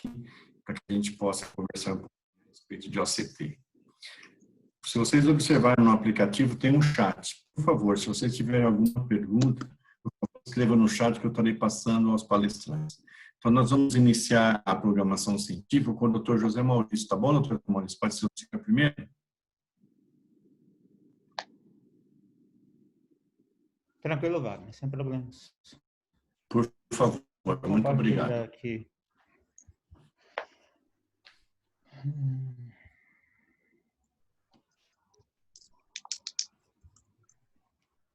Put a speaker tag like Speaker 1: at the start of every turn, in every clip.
Speaker 1: aqui, para que a gente possa conversar um pouco a respeito de OCT. Se vocês observarem no aplicativo, tem um chat. Por favor, se vocês tiverem alguma pergunta, escreva no chat que eu estarei passando aos palestrantes. Então, nós vamos iniciar a programação científica com o Dr. José Maurício. Tá bom, Dr. Maurício? Pode ser o senhor primeiro?
Speaker 2: Tranquilo, Wagner, sem problemas.
Speaker 1: Por favor, muito obrigado.
Speaker 2: Aqui.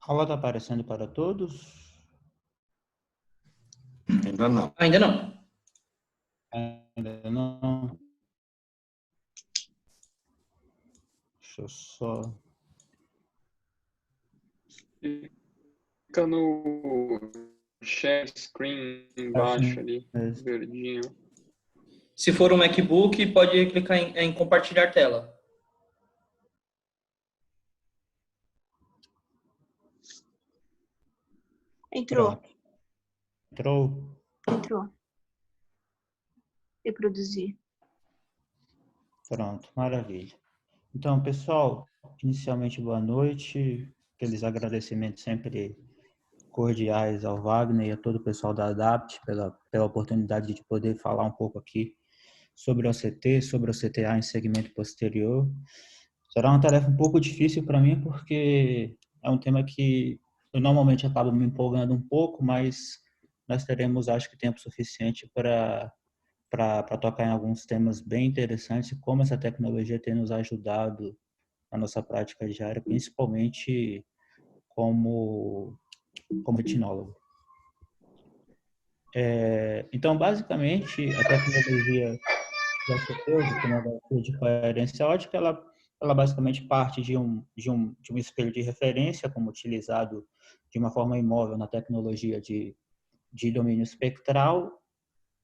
Speaker 2: A aula está aparecendo para todos?
Speaker 1: Ainda não.
Speaker 3: Ainda não.
Speaker 2: Ainda não. Deixa eu só...
Speaker 4: Fica no share screen embaixo ali, verdinho.
Speaker 3: Se for um MacBook, pode clicar em compartilhar tela.
Speaker 5: Entrou.
Speaker 2: Entrou?
Speaker 5: Entrou. Reproduzir.
Speaker 2: Pronto, maravilha. Então, pessoal, inicialmente, boa noite. Aqueles agradecimentos sempre cordiais ao Wagner e a todo o pessoal da ADAPT pela oportunidade de poder falar um pouco aqui sobre o OCT, sobre o CTA em segmento posterior. Será uma tarefa um pouco difícil para mim, porque é um tema que eu normalmente acabo me empolgando um pouco, mas nós teremos, acho que, tempo suficiente para tocar em alguns temas bem interessantes e como essa tecnologia tem nos ajudado na nossa prática diária, principalmente como retinólogo. Então, basicamente, a tecnologia da OCT, tomografia de coerência ótica, ela basicamente parte de um espelho de referência, como utilizado de uma forma imóvel na tecnologia de domínio espectral.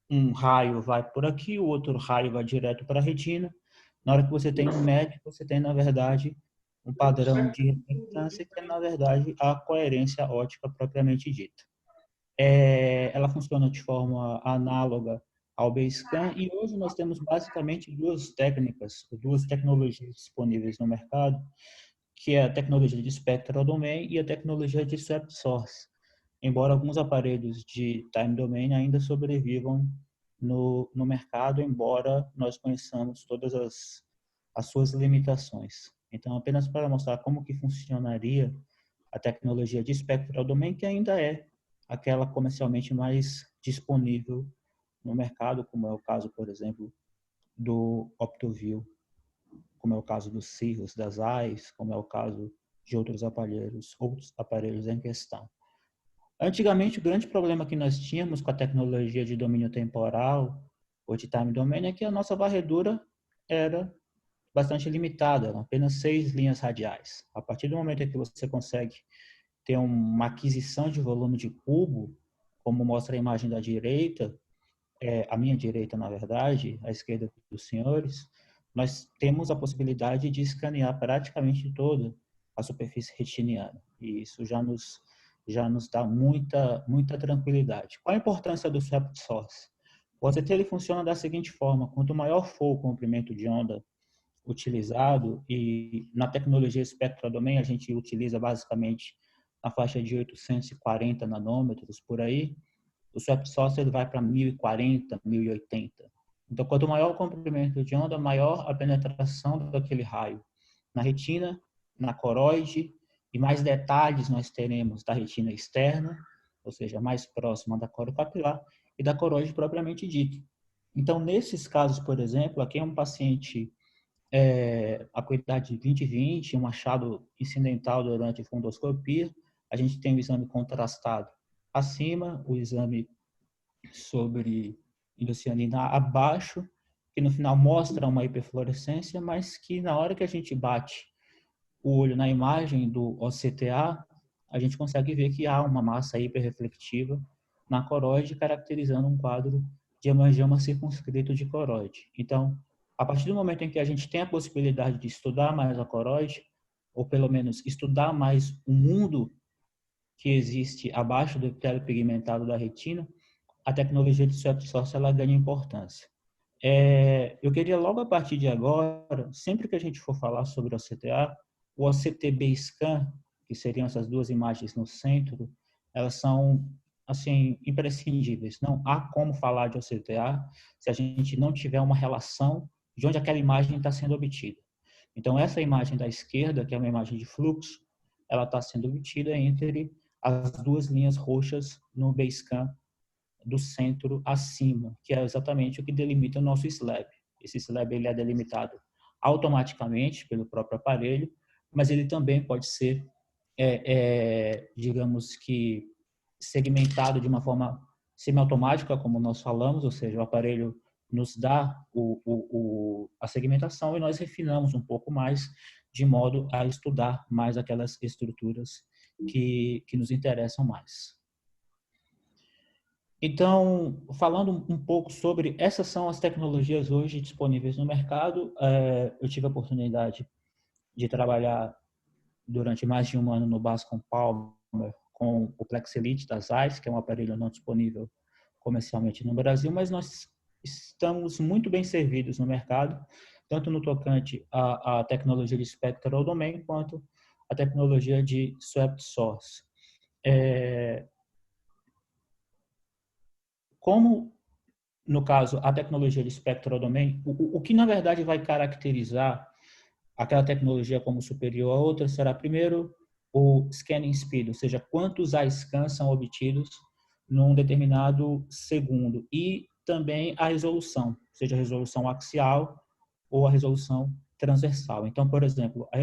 Speaker 2: Um raio vai por aqui, o outro raio vai direto para a retina. Na hora que você tem um médio, você tem, na verdade, um padrão de reflectância, que é, na verdade, a coerência ótica propriamente dita. Ela funciona de forma análoga ao Basecamp, e hoje nós temos basicamente duas tecnologias disponíveis no mercado, que é a tecnologia de Spectral Domain e a tecnologia de Swept Source, embora alguns aparelhos de Time Domain ainda sobrevivam no mercado, embora nós conheçamos todas as suas limitações. Então, apenas para mostrar como que funcionaria a tecnologia de Spectral Domain, que ainda é aquela comercialmente mais disponível no mercado, como é o caso, por exemplo, do OptoView, como é o caso dos Cirrus, das AIS, como é o caso de outros aparelhos em questão. Antigamente, o grande problema que nós tínhamos com a tecnologia de domínio temporal ou de time domain é que a nossa varredura era bastante limitada, eram apenas 6 linhas radiais. A partir do momento em que você consegue ter uma aquisição de volume de cubo, como mostra a imagem da direita, a minha direita, na verdade, a esquerda dos senhores, nós temos a possibilidade de escanear praticamente toda a superfície retiniana. E isso já nos dá muita tranquilidade. Qual a importância do Swept Source? O OCT ele funciona da seguinte forma: quanto maior for o comprimento de onda utilizado, e na tecnologia Spectral Domain a gente utiliza basicamente na faixa de 840 nanômetros por aí, o Swept Source ele vai para 1040, 1080. Então, quanto maior o comprimento de onda, maior a penetração daquele raio na retina, na coroide, e mais detalhes nós teremos da retina externa, ou seja, mais próxima da coroa capilar, e da coroide propriamente dita. Então, nesses casos, por exemplo, aqui é um paciente acuidade de 20/20, um achado incidental durante fundoscopia, a gente tem o exame contrastado acima, o exame sobre indocianina abaixo, que no final mostra uma hiperfluorescência, mas que na hora que a gente bate o olho na imagem do OCTA, a gente consegue ver que há uma massa hiperreflectiva na coroide, caracterizando um quadro de hemangioma circunscrito de coroide. Então, a partir do momento em que a gente tem a possibilidade de estudar mais a coroide, ou pelo menos estudar mais o mundo que existe abaixo do epitélio pigmentado da retina, a tecnologia de Swept Source ela ganha importância. Eu queria logo a partir de agora, sempre que a gente for falar sobre o OCTA, o OCT Basecamp, que seriam essas duas imagens no centro, elas são assim imprescindíveis. Não há como falar de OCTA se a gente não tiver uma relação de onde aquela imagem está sendo obtida. Então, essa imagem da esquerda, que é uma imagem de fluxo, ela está sendo obtida entre as duas linhas roxas no Basecamp do centro acima, que é exatamente o que delimita o nosso slab. Esse slab ele é delimitado automaticamente pelo próprio aparelho, mas ele também pode ser, digamos que, segmentado de uma forma semiautomática, como nós falamos, ou seja, o aparelho nos dá a segmentação e nós refinamos um pouco mais, de modo a estudar mais aquelas estruturas que nos interessam mais. Então, falando um pouco sobre essas são as tecnologias hoje disponíveis no mercado, eu tive a oportunidade de trabalhar durante mais de um ano no Bascom Palmer com o Plex Elite da Zeiss, que é um aparelho não disponível comercialmente no Brasil, mas nós estamos muito bem servidos no mercado, tanto no tocante à tecnologia de Spectral Domain, quanto a tecnologia de Swept Source. Como, no caso, a tecnologia de Spectral Domain, o que na verdade vai caracterizar aquela tecnologia como superior a outra será, primeiro, o scanning speed, ou seja, quantos iScans são obtidos num determinado segundo, e também a resolução, seja a resolução axial ou a resolução transversal. Então, por exemplo, a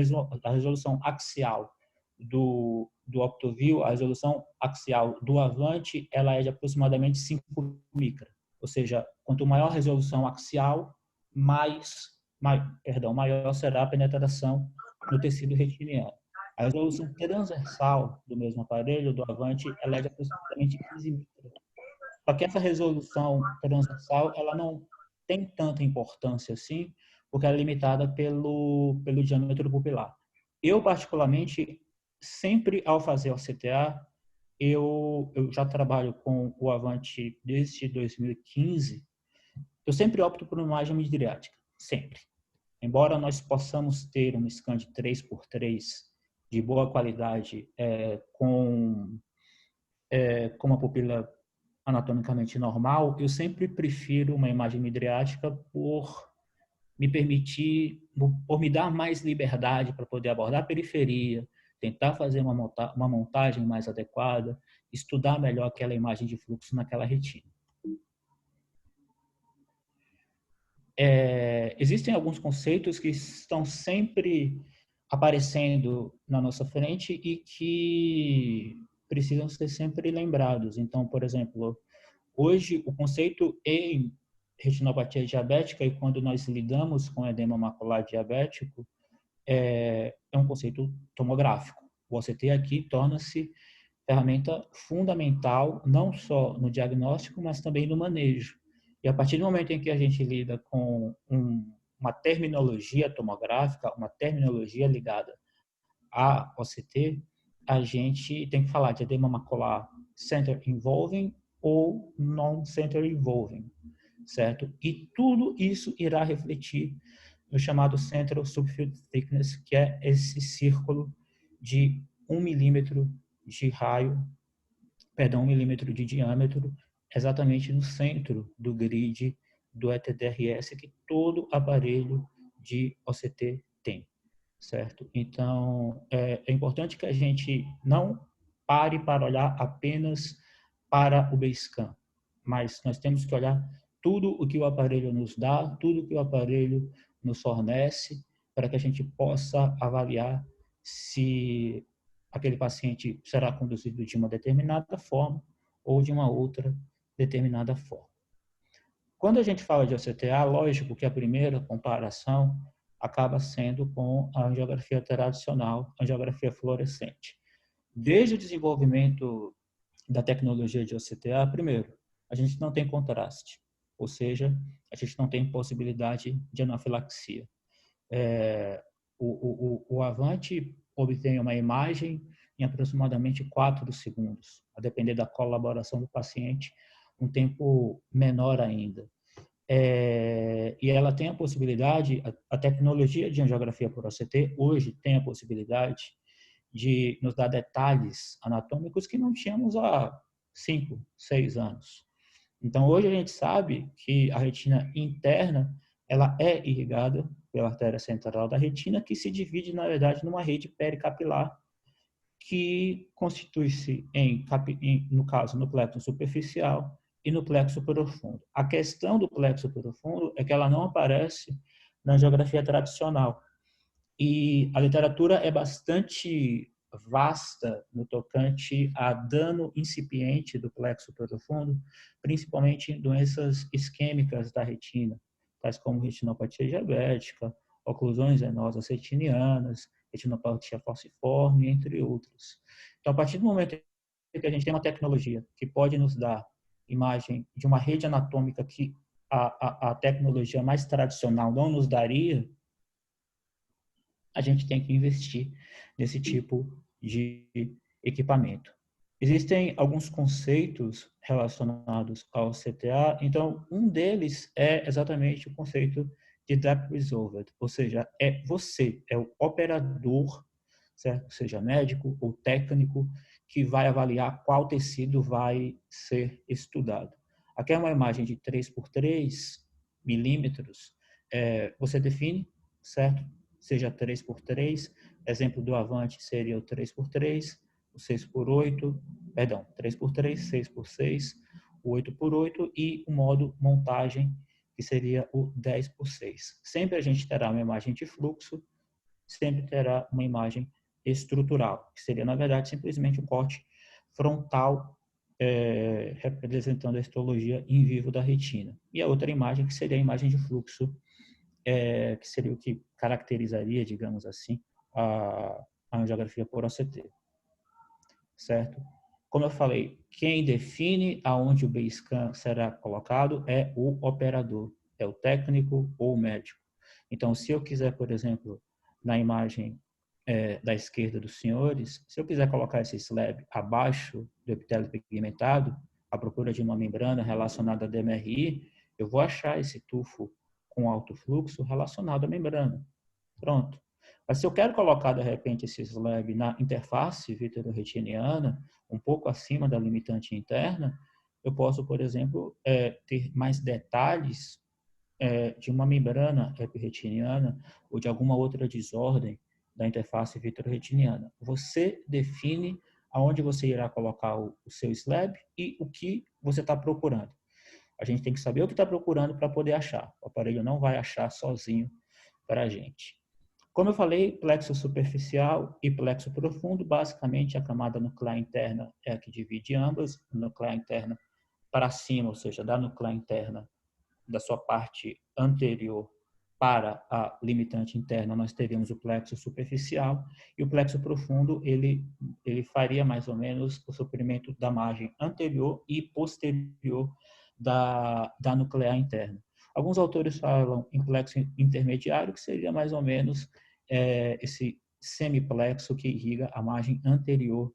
Speaker 2: resolução axial do OptoView, a resolução axial do Avante, ela é de aproximadamente 5 micra. Ou seja, quanto maior a resolução axial, maior será a penetração no tecido retiniano. A resolução transversal do mesmo aparelho, do Avante, ela é de aproximadamente 15 micra. Só que essa resolução transversal, ela não tem tanta importância assim, porque ela é limitada pelo diâmetro pupilar. Eu, particularmente, sempre ao fazer o CTA, eu já trabalho com o Avante desde 2015, eu sempre opto por uma imagem midriática, sempre. Embora nós possamos ter um scan de 3x3 de boa qualidade, com uma pupila anatomicamente normal, eu sempre prefiro uma imagem midriática por me permitir, por me dar mais liberdade para poder abordar a periferia, tentar fazer uma montagem mais adequada, estudar melhor aquela imagem de fluxo naquela retina. Existem alguns conceitos que estão sempre aparecendo na nossa frente e que precisam ser sempre lembrados. Então, por exemplo, hoje o conceito em retinopatia diabética, e quando nós lidamos com edema macular diabético, é um conceito tomográfico. O OCT aqui torna-se ferramenta fundamental, não só no diagnóstico, mas também no manejo. E a partir do momento em que a gente lida com uma terminologia tomográfica, uma terminologia ligada à OCT, a gente tem que falar de edema macular center involving ou non-center involving, certo? E tudo isso irá refletir no chamado central subfield thickness, que é esse círculo de 1 milímetro de raio, 1 milímetro de diâmetro, exatamente no centro do grid do ETDRS que todo aparelho de OCT tem, certo? Então, é importante que a gente não pare para olhar apenas para o Basecamp, mas nós temos que olhar tudo o que o aparelho nos dá, tudo o que o aparelho nos fornece, para que a gente possa avaliar se aquele paciente será conduzido de uma determinada forma ou de uma outra determinada forma. Quando a gente fala de OCTA, lógico que a primeira comparação acaba sendo com a angiografia tradicional, a angiografia fluorescente. Desde o desenvolvimento da tecnologia de OCTA, primeiro, a gente não tem contraste, ou seja, a gente não tem possibilidade de anafilaxia. O Avante obtém uma imagem em aproximadamente 4 segundos, a depender da colaboração do paciente, um tempo menor ainda. e ela tem a possibilidade, a tecnologia de angiografia por OCT hoje tem a possibilidade de nos dar detalhes anatômicos que não tínhamos há 5, 6 anos. Então, hoje a gente sabe que a retina interna ela é irrigada pela artéria central da retina, que se divide, na verdade, numa rede pericapilar, que constitui-se no caso, no plexo superficial e no plexo profundo. A questão do plexo profundo é que ela não aparece na angiografia tradicional. E a literatura é bastante vasta no tocante a dano incipiente do plexo profundo, principalmente em doenças isquêmicas da retina, tais como retinopatia diabética, oclusões venosas retinianas, retinopatia falciforme, entre outros. Então, a partir do momento que a gente tem uma tecnologia que pode nos dar imagem de uma rede anatômica que a tecnologia mais tradicional não nos daria, a gente tem que investir nesse tipo de equipamento. Existem alguns conceitos relacionados ao CTA, então um deles é exatamente o conceito de depth resolved, ou seja, é você, é o operador, certo? Seja médico ou técnico, que vai avaliar qual tecido vai ser estudado. Aqui é uma imagem de 3x3 milímetros, você define, certo? Seja 3x3, exemplo do Avante seria o 3x3, o 6x8, perdão, 3x3, 6x6, o 8x8 e o modo montagem, que seria o 10x6. Sempre a gente terá uma imagem de fluxo, sempre terá uma imagem estrutural, que seria, na verdade, simplesmente um corte frontal representando a histologia in vivo da retina. E a outra imagem, que seria a imagem de fluxo, que seria o que caracterizaria, digamos assim, a angiografia por OCT. Certo? Como eu falei, quem define aonde o B-scan será colocado é o operador, é o técnico ou o médico. Então, se eu quiser, por exemplo, na imagem da esquerda dos senhores, se eu quiser colocar esse slab abaixo do epitélio pigmentado, à procura de uma membrana relacionada a DMRI, eu vou achar esse tufo com alto fluxo relacionado à membrana. Pronto. Mas se eu quero colocar, de repente, esse slab na interface vitreoretiniana, um pouco acima da limitante interna, eu posso, por exemplo, ter mais detalhes de uma membrana epirretiniana ou de alguma outra desordem da interface vitreoretiniana. Você define aonde você irá colocar o seu slab e o que você está procurando. A gente tem que saber o que está procurando para poder achar. O aparelho não vai achar sozinho para a gente. Como eu falei, plexo superficial e plexo profundo, basicamente a camada nuclear interna é a que divide ambas, nuclear interna para cima, ou seja, da nuclear interna da sua parte anterior para a limitante interna, nós teríamos o plexo superficial, e o plexo profundo, ele faria mais ou menos o suprimento da margem anterior e posterior da nuclear interna. Alguns autores falam em plexo intermediário, que seria mais ou menos esse semiplexo que irriga a margem anterior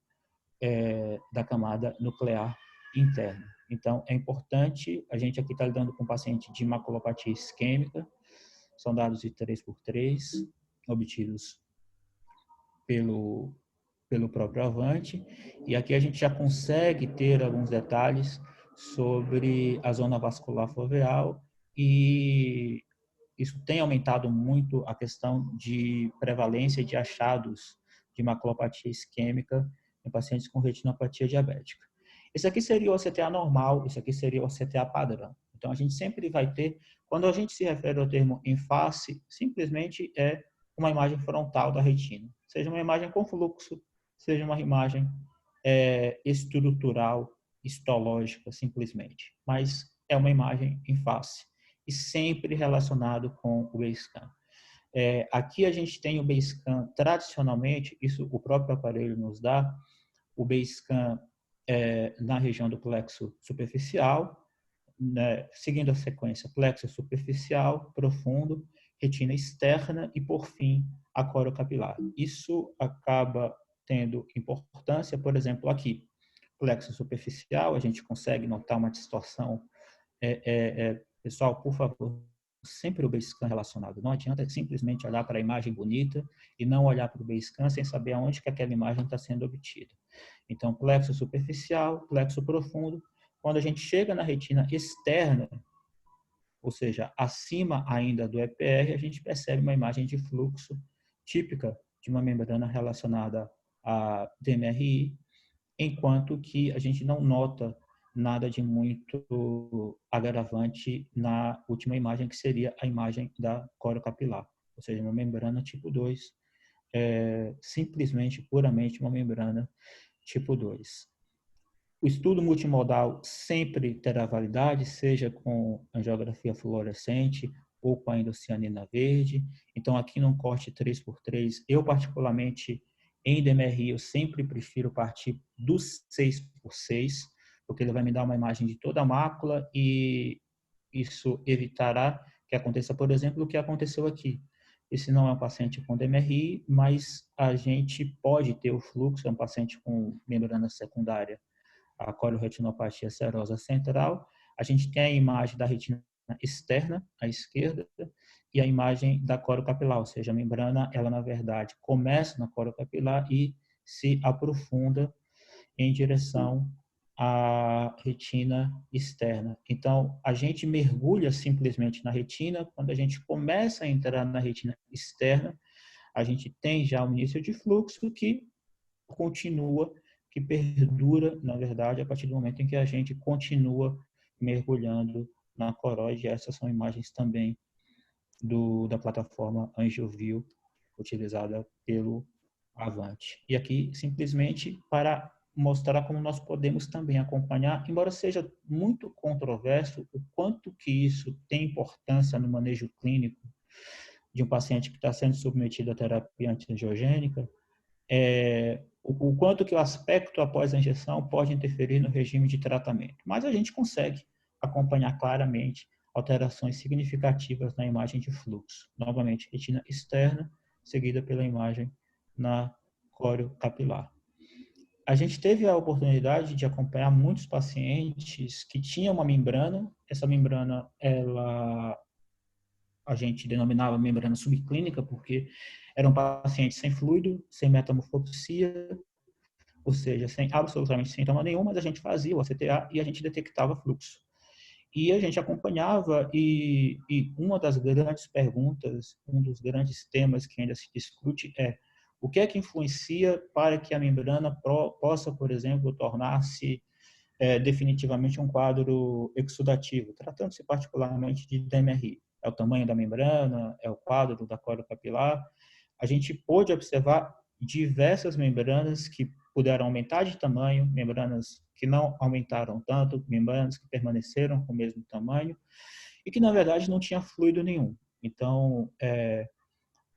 Speaker 2: da camada nuclear interna. Então, é importante, a gente aqui está lidando com um paciente de maculopatia isquêmica, são dados de 3x3, obtidos pelo próprio Avante, e aqui a gente já consegue ter alguns detalhes sobre a zona vascular foveal, e isso tem aumentado muito a questão de prevalência de achados de maculopatia isquêmica em pacientes com retinopatia diabética. Esse aqui seria o OCTA normal, esse aqui seria o OCTA padrão. Então, a gente sempre vai ter, quando a gente se refere ao termo em face, simplesmente é uma imagem frontal da retina. Seja uma imagem com fluxo, seja uma imagem estrutural, histológica, simplesmente. Mas é uma imagem em face e sempre relacionado com o B-scan. Aqui a gente tem o B-scan tradicionalmente, isso o próprio aparelho nos dá, o B-scan na região do plexo superficial, né, seguindo a sequência plexo superficial, profundo, retina externa e, por fim, a corocapilar. Isso acaba tendo importância, por exemplo, aqui, plexo superficial, a gente consegue notar uma distorção. Pessoal, por favor, sempre o Basecamp relacionado. Não adianta simplesmente olhar para a imagem bonita e não olhar para o Basecamp sem saber aonde que aquela imagem está sendo obtida. Então, plexo superficial, plexo profundo. Quando a gente chega na retina externa, ou seja, acima ainda do EPR, a gente percebe uma imagem de fluxo típica de uma membrana relacionada a DMRI, enquanto que a gente não nota nada de muito agravante na última imagem, que seria a imagem da corocapilar, ou seja, uma membrana tipo 2, simplesmente, puramente uma membrana tipo 2. O estudo multimodal sempre terá validade, seja com angiografia fluorescente ou com a endocianina verde. Então, aqui num corte 3x3, eu particularmente, em DMRI, eu sempre prefiro partir dos 6x6, porque ele vai me dar uma imagem de toda a mácula e isso evitará que aconteça, por exemplo, o que aconteceu aqui. Esse não é um paciente com DMRI, mas a gente pode ter o fluxo, é um paciente com membrana secundária, a coriretinopatia serosa central. A gente tem a imagem da retina externa, à esquerda, e a imagem da corocapilar, ou seja, a membrana, ela na verdade começa na corocapilar e se aprofunda em direção à retina externa. Então, a gente mergulha simplesmente na retina. Quando a gente começa a entrar na retina externa, a gente tem já um início de fluxo que continua, que perdura, na verdade, a partir do momento em que a gente continua mergulhando na coroide. Essas são imagens também da plataforma AngioView, utilizada pelo Avante. E aqui, simplesmente, para mostrar como nós podemos também acompanhar, embora seja muito controverso, o quanto que isso tem importância no manejo clínico de um paciente que está sendo submetido à terapia antiangiogênica, o quanto que o aspecto após a injeção pode interferir no regime de tratamento. Mas a gente consegue acompanhar claramente alterações significativas na imagem de fluxo. Novamente, retina externa, seguida pela imagem na coriocapilar. A gente teve a oportunidade de acompanhar muitos pacientes que tinham uma membrana. Essa membrana, a gente denominava membrana subclínica, porque eram pacientes sem fluido, sem metamorfopsia, ou seja, sem absolutamente sintoma nenhum, mas a gente fazia o ACTA e a gente detectava fluxo. E a gente acompanhava, e uma das grandes perguntas, um dos grandes temas que ainda se discute é: o que é que influencia para que a membrana possa, por exemplo, tornar-se definitivamente um quadro exudativo, tratando-se particularmente de DMRI? É o tamanho da membrana, é o quadro da corocapilar. A gente pôde observar diversas membranas que puderam aumentar de tamanho, membranas que não aumentaram tanto, membranas que permaneceram com o mesmo tamanho e que, na verdade, não tinha fluido nenhum. Então,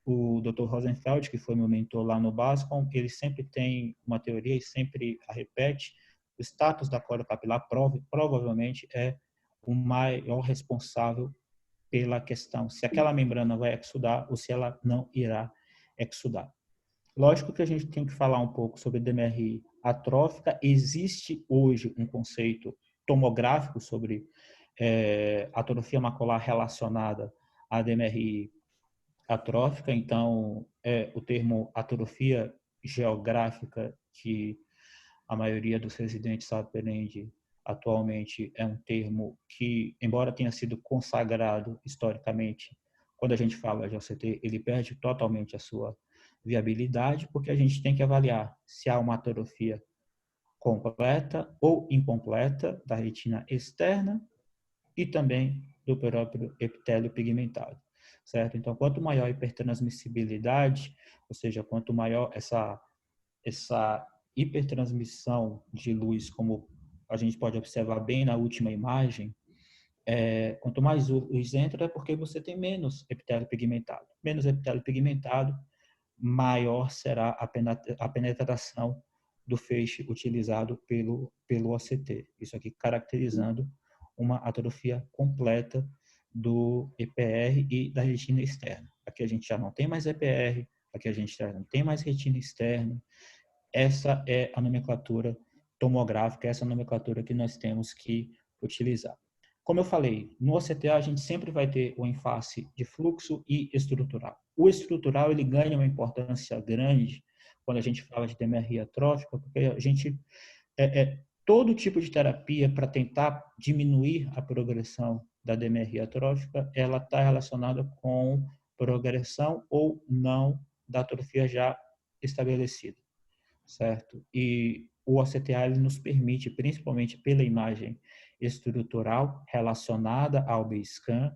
Speaker 2: o Dr. Rosenfeld, que foi meu mentor lá no Bascom, ele sempre tem uma teoria e sempre a repete: o status da corocapilar provavelmente é o maior responsável pela questão se aquela membrana vai exudar ou se ela não irá exudar. Lógico que a gente tem que falar um pouco sobre DMRI atrófica. Existe hoje um conceito tomográfico sobre atrofia macular relacionada à DMRI atrófica. Então, o termo atrofia geográfica, que a maioria dos residentes aprende atualmente, é um termo que, embora tenha sido consagrado historicamente, quando a gente fala de OCT, ele perde totalmente a sua viabilidade, porque a gente tem que avaliar se há uma atrofia completa ou incompleta da retina externa e também do próprio epitélio pigmentado, certo? Então, quanto maior a hipertransmissibilidade, ou seja, quanto maior essa hipertransmissão de luz, como a gente pode observar bem na última imagem, quanto mais luz entra, é porque você tem menos epitélio pigmentado. Menos epitélio pigmentado, maior será a penetração do feixe utilizado pelo OCT. Isso aqui caracterizando uma atrofia completa do EPR e da retina externa. Aqui a gente já não tem mais EPR, aqui a gente já não tem mais retina externa. Essa é a nomenclatura tomográfica, essa é a nomenclatura que nós temos que utilizar. Como eu falei, no OCTA a gente sempre vai ter o ênfase de fluxo e estrutural. O estrutural ele ganha uma importância grande quando a gente fala de DMRI atrófica, porque a gente todo tipo de terapia para tentar diminuir a progressão da DMRI atrófica, ela está relacionada com progressão ou não da atrofia já estabelecida, certo? E o OCTA ele nos permite, principalmente pela imagem estrutural relacionada ao BScan,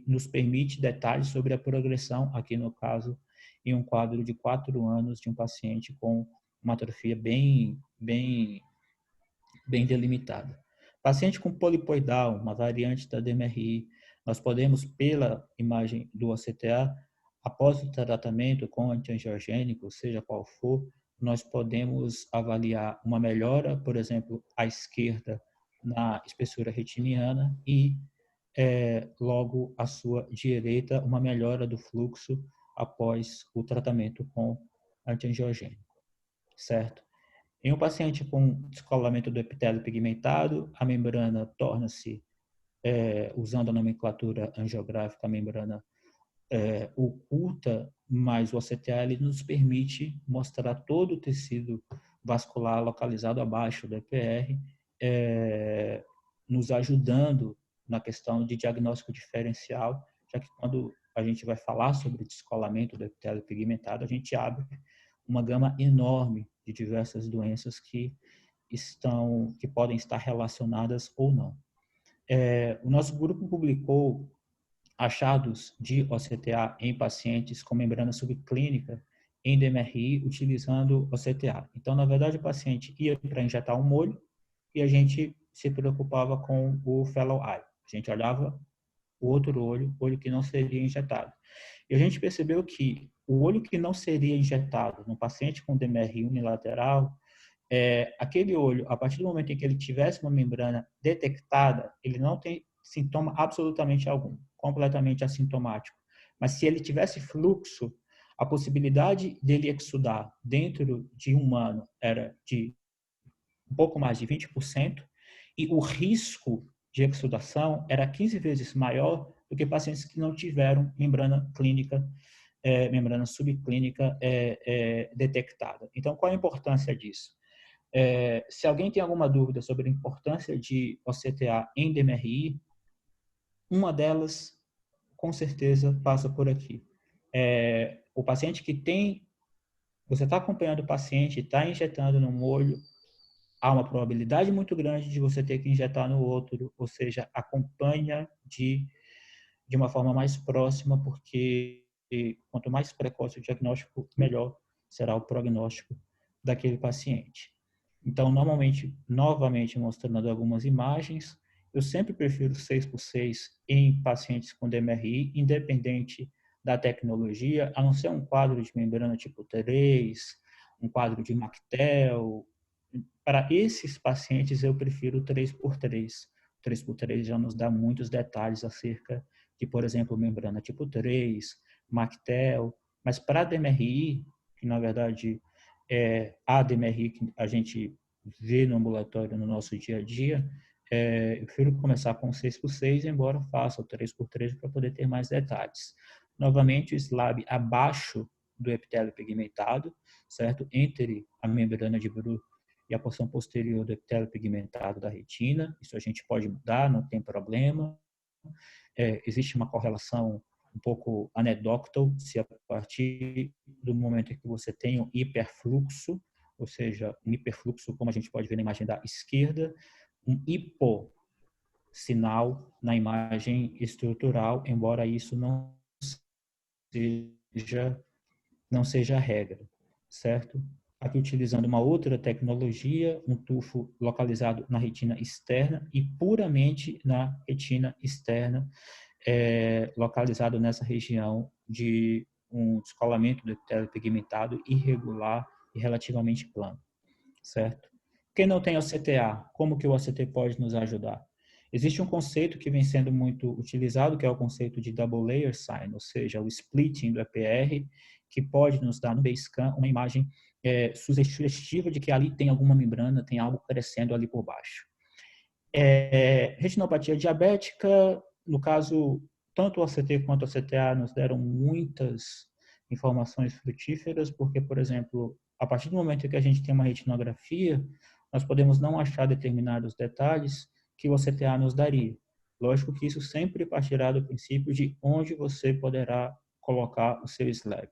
Speaker 2: nos permite detalhes sobre a progressão, aqui no caso, em um quadro de 4 anos de um paciente com uma atrofia bem delimitada. Paciente com polipoidal, uma variante da DMRI, nós podemos, pela imagem do OCTA, após o tratamento com antiangiogênico, seja qual for, nós podemos avaliar uma melhora, por exemplo, à esquerda na espessura retiniana e, logo à sua direita, uma melhora do fluxo após o tratamento com antiangiogênico, certo? Em um paciente com descolamento do epitélio pigmentado, a membrana torna-se, usando a nomenclatura angiográfica, a membrana oculta, mas o OCTA ele nos permite mostrar todo o tecido vascular localizado abaixo do EPR, nos ajudando na questão de diagnóstico diferencial, já que quando a gente vai falar sobre descolamento do epitélio pigmentado, a gente abre uma gama enorme de diversas doenças que podem estar relacionadas ou não. O nosso grupo publicou achados de OCTA em pacientes com membrana subclínica em DMRI utilizando OCTA. Então, na verdade, o paciente ia para injetar um molho e a gente se preocupava com o fellow eye. A gente olhava o outro olho que não seria injetado. E a gente percebeu que o olho que não seria injetado no paciente com DMRI unilateral, aquele olho, a partir do momento em que ele tivesse uma membrana detectada, ele não tem sintoma absolutamente algum, completamente assintomático. Mas se ele tivesse fluxo, a possibilidade dele exudar dentro de um ano era de um pouco mais de 20%, e o risco de exudação era 15 vezes maior do que pacientes que não tiveram membrana clínica, membrana subclínica detectada. Então, qual a importância disso? Se alguém tem alguma dúvida sobre a importância de OCTA em DMRI, uma delas, com certeza, passa por aqui. O paciente que tem, você está acompanhando o paciente, está injetando no olho, há uma probabilidade muito grande de você ter que injetar no outro, ou seja, acompanha de uma forma mais próxima, porque quanto mais precoce o diagnóstico, melhor será o prognóstico daquele paciente. Então, novamente mostrando algumas imagens, eu sempre prefiro 6x6 em pacientes com DMRI, independente da tecnologia, a não ser um quadro de membrana tipo 3, um quadro de Mactel. Para esses pacientes, eu prefiro 3x3. 3x3 já nos dá muitos detalhes acerca de, por exemplo, membrana tipo 3, Mactel, mas para DMRI, que na verdade a DMRI que a gente vê no ambulatório no nosso dia a dia, eu prefiro começar com 6x6, embora faça o 3x3 para poder ter mais detalhes. Novamente, o slab abaixo do epitélio pigmentado, certo? Entre a membrana de Bru e a porção posterior do epitélio pigmentado da retina. Isso a gente pode mudar, não tem problema. Existe uma correlação um pouco anedóctal, se a partir do momento em que você tem um hiperfluxo, ou seja, um hiperfluxo, como a gente pode ver na imagem da esquerda, um hipossinal na imagem estrutural, embora isso não seja a regra, certo? Aqui utilizando uma outra tecnologia, um tufo localizado na retina externa e puramente na retina externa, localizado nessa região de um descolamento do epitélio pigmentado irregular e relativamente plano, certo? Quem não tem OCTA, como que o OCT pode nos ajudar? Existe um conceito que vem sendo muito utilizado, que é o conceito de double layer sign, ou seja, o splitting do EPR, que pode nos dar no BaseScan uma imagem sugestiva de que ali tem alguma membrana, tem algo crescendo ali por baixo. Retinopatia diabética, no caso, tanto o ACT quanto o CTA nos deram muitas informações frutíferas, porque, por exemplo, a partir do momento que a gente tem uma retinografia, nós podemos não achar determinados detalhes que o CTA nos daria. Lógico que isso sempre partirá do princípio de onde você poderá colocar o seu slab.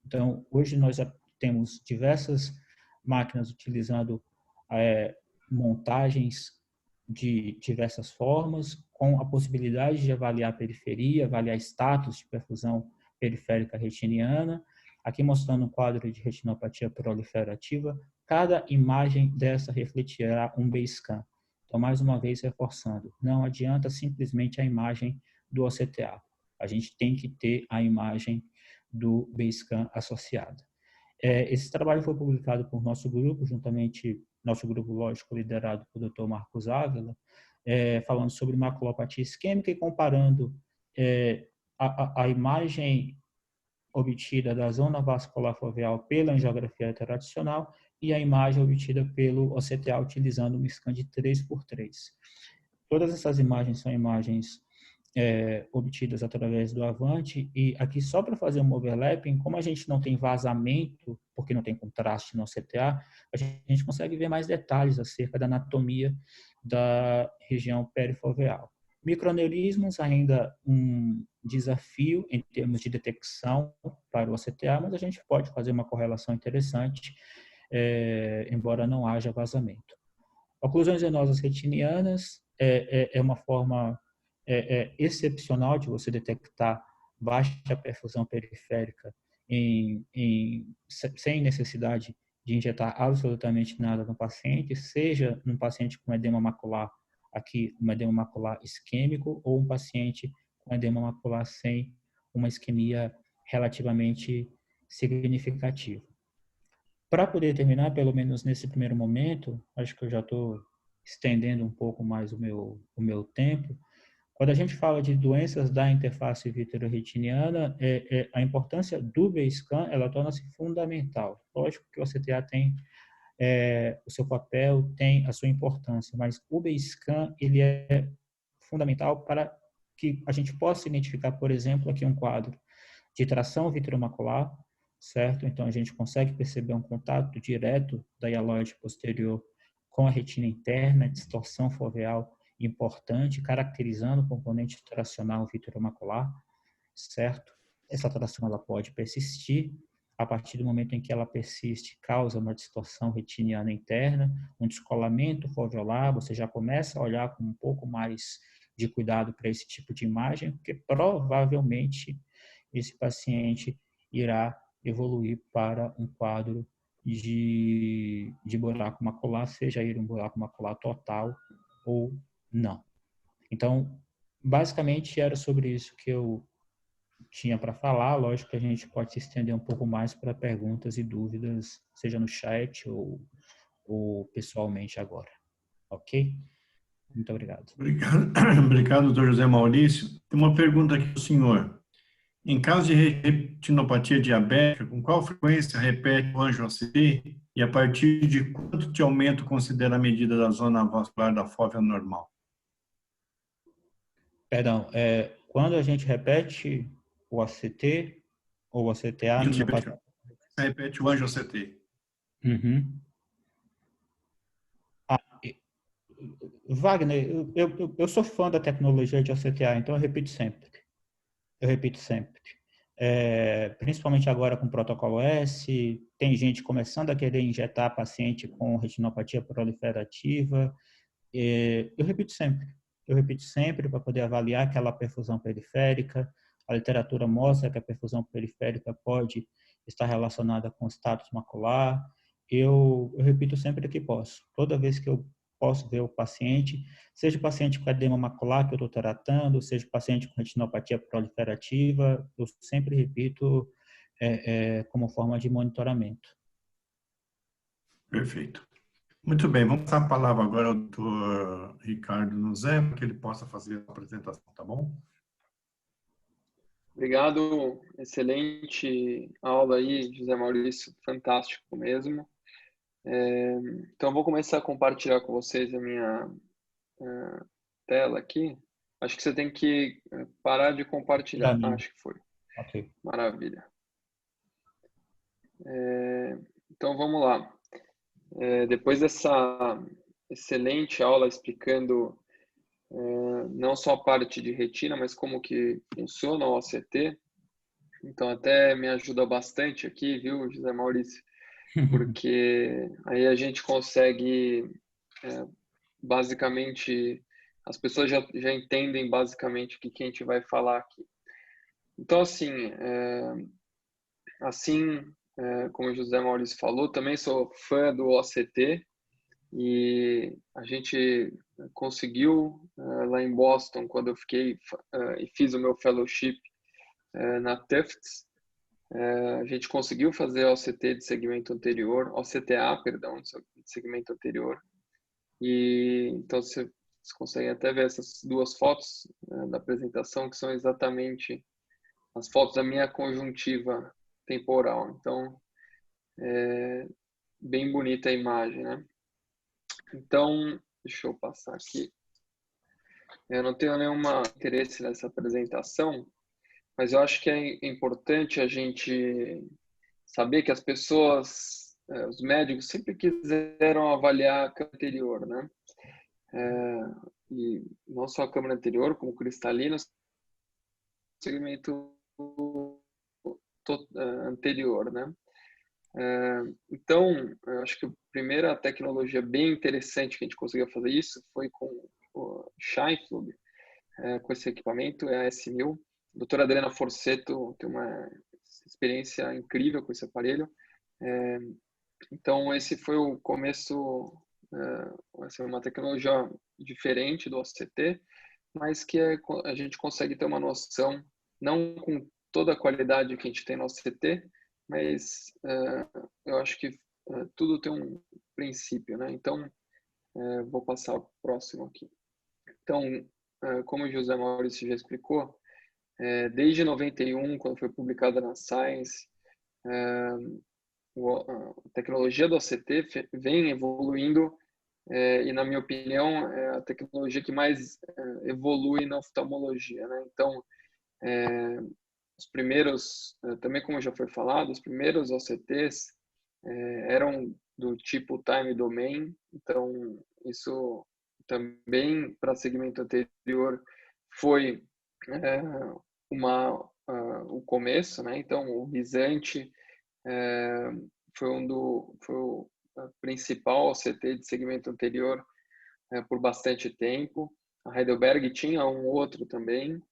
Speaker 2: Então, hoje nós já temos diversas máquinas utilizando montagens de diversas formas, com a possibilidade de avaliar a periferia, avaliar status de perfusão periférica retiniana. Aqui mostrando um quadro de retinopatia proliferativa. Cada imagem dessa refletirá um B-scan. Então, mais uma vez, reforçando, não adianta simplesmente a imagem do OCTA. A gente tem que ter a imagem do B-scan associada. Esse trabalho foi publicado por nosso grupo, nosso grupo lógico liderado pelo Dr. Marcos Ávila, falando sobre maculopatia isquêmica e comparando a imagem obtida da zona vascular foveal pela angiografia tradicional e a imagem obtida pelo OCTA utilizando um scan de 3x3. Todas essas imagens são imagens obtidas através do Avante, e aqui só para fazer um overlapping, como a gente não tem vazamento, porque não tem contraste no CTA, a gente consegue ver mais detalhes acerca da anatomia da região perifoveal. Microaneurismos, ainda um desafio em termos de detecção para o CTA, mas a gente pode fazer uma correlação interessante, embora não haja vazamento. Oclusões venosas retinianas é uma forma excepcional de você detectar baixa perfusão periférica sem necessidade de injetar absolutamente nada no paciente, seja num paciente com edema macular, aqui um edema macular isquêmico, ou um paciente com edema macular sem uma isquemia relativamente significativa. Para poder terminar, pelo menos nesse primeiro momento, acho que eu já estou estendendo um pouco mais o meu tempo. Quando a gente fala de doenças da interface vitreoretiniana, a importância do B-scan, ela torna-se fundamental. Lógico que o CTA tem o seu papel, tem a sua importância, mas o B-scan, ele é fundamental para que a gente possa identificar, por exemplo, aqui um quadro de tração vitreomacular, certo? Então, a gente consegue perceber um contato direto da hialoide posterior com a retina interna, distorção foveal importante, caracterizando o componente tracional vitreomacular, certo? Essa tração ela pode persistir. A partir do momento em que ela persiste, causa uma distorção retiniana interna, um descolamento foveolar, você já começa a olhar com um pouco mais de cuidado para esse tipo de imagem, porque provavelmente esse paciente irá evoluir para um quadro de buraco macular, seja ele um buraco macular total ou não. Então, basicamente era sobre isso que eu tinha para falar. Lógico que a gente pode se estender um pouco mais para perguntas e dúvidas, seja no chat ou pessoalmente agora. Ok? Muito obrigado.
Speaker 1: Obrigado, doutor José Maurício. Tem uma pergunta aqui para o senhor. Em caso de retinopatia diabética, com qual frequência repete o anjo-ACT e a partir de quanto de aumento considera a medida da zona vascular da fóvea normal?
Speaker 2: Perdão, quando a gente repete o ACT ou o ACTA...
Speaker 1: Repete o anjo-ACT.
Speaker 2: Uhum. Wagner, eu sou fã da tecnologia de ACTA, então eu repito sempre. Principalmente agora com o protocolo S, tem gente começando a querer injetar paciente com retinopatia proliferativa. Eu repito sempre para poder avaliar aquela perfusão periférica. A literatura mostra que a perfusão periférica pode estar relacionada com status macular. Eu repito sempre que posso. Toda vez que eu posso ver o paciente, seja o paciente com edema macular que eu estou tratando, seja o paciente com retinopatia proliferativa, eu sempre repito como forma de monitoramento.
Speaker 1: Perfeito. Muito bem, vamos passar a palavra agora ao doutor Ricardo Nuzé, para que ele possa fazer a apresentação, tá bom?
Speaker 4: Obrigado, excelente aula aí, José Maurício, fantástico mesmo. Então, eu vou começar a compartilhar com vocês a minha tela aqui. Acho que você tem que parar de compartilhar. Acho que foi.
Speaker 2: Ok.
Speaker 4: Maravilha. Então, vamos lá. Depois dessa excelente aula explicando não só a parte de retina, mas como que funciona o OCT, então até me ajuda bastante aqui, viu, José Maurício? Porque aí a gente consegue, basicamente, as pessoas já entendem basicamente o que a gente vai falar aqui. Então, como o José Maurício falou, também sou fã do OCT e a gente conseguiu lá em Boston, quando eu fiquei e fiz o meu fellowship na Tufts, a gente conseguiu fazer OCT de segmento anterior, OCTA, perdão, de segmento anterior. E então vocês conseguem até ver essas duas fotos da apresentação, que são exatamente as fotos da minha conjuntiva temporal. Então, bem bonita a imagem, né? Então, deixa eu passar aqui. Eu não tenho nenhum interesse nessa apresentação, mas eu acho que é importante a gente saber que as pessoas, os médicos, sempre quiseram avaliar a câmera anterior, né? E não só a câmera anterior, como cristalina, segmento anterior, né? Então, eu acho que a primeira tecnologia bem interessante que a gente conseguiu fazer isso foi com o Scheinflug, com esse equipamento, é a S1000. A doutora Adriana Forceto tem uma experiência incrível com esse aparelho. Então, esse foi o começo, essa é uma tecnologia diferente do OCT, mas que a gente consegue ter uma noção, não com toda a qualidade que a gente tem no OCT, mas eu acho que tudo tem um princípio, né? Então, vou passar o próximo aqui. Então, como o José Maurício já explicou, desde 91, quando foi publicada na Science, a tecnologia do OCT vem evoluindo e, na minha opinião, é a tecnologia que mais evolui na oftalmologia, né? Então, os primeiros, também como já foi falado, os primeiros OCTs eram do tipo time domain, então isso também para segmento anterior foi o começo, né? Então o Visante foi o principal OCT de segmento anterior por bastante tempo. A Heidelberg tinha um outro também,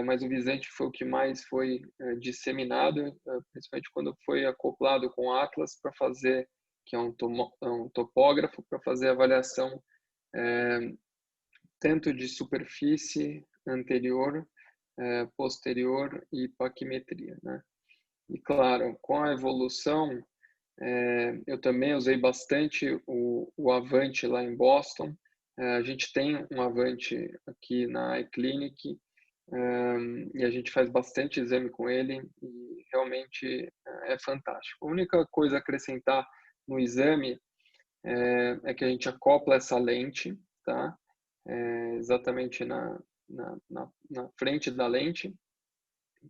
Speaker 4: mas o Visante foi o que mais foi disseminado, principalmente quando foi acoplado com o Atlas para fazer, que é um topógrafo, para fazer avaliação tanto de superfície anterior, posterior e paquimetria, né? E claro, com a evolução, eu também usei bastante o Avante lá em Boston. A gente tem um Avante aqui na iClinic, e a gente faz bastante exame com ele e realmente é fantástico. A única coisa a acrescentar no exame é que a gente acopla essa lente, tá? Exatamente na frente da lente,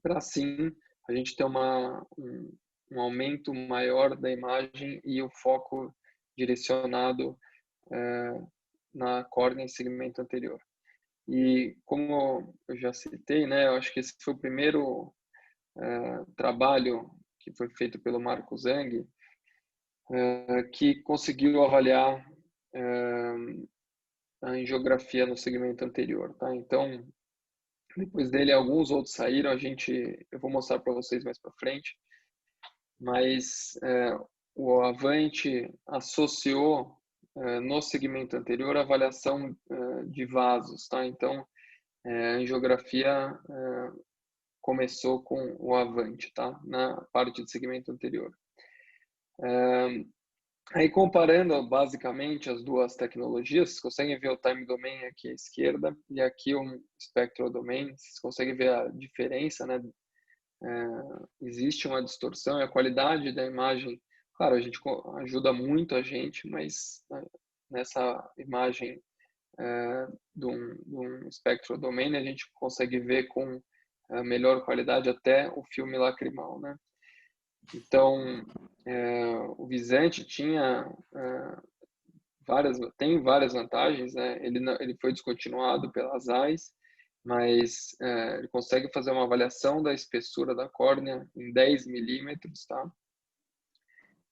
Speaker 4: para assim a gente ter um aumento maior da imagem e o foco direcionado na córnea em segmento anterior. E como eu já citei, né, eu acho que esse foi o primeiro trabalho que foi feito pelo Marco Zhang, que conseguiu avaliar a angiografia no segmento anterior, tá? Então, depois dele, alguns outros saíram, eu vou mostrar para vocês mais para frente, mas o Avante associou no segmento anterior a avaliação de vasos, tá? Então, a angiografia começou com o Avante, tá? Na parte de segmento anterior. Aí, comparando basicamente as duas tecnologias, vocês conseguem ver o time domain aqui à esquerda e aqui o spectral domain. Vocês conseguem ver a diferença, né? Existe uma distorção e a qualidade da imagem, claro, a gente ajuda muito a gente, mas nessa imagem de um spectrodomain, a gente consegue ver com melhor qualidade até o filme lacrimal, né? Então, o Visante tem várias vantagens, né? Ele foi descontinuado pela ZEISS, mas ele consegue fazer uma avaliação da espessura da córnea em 10 milímetros, tá?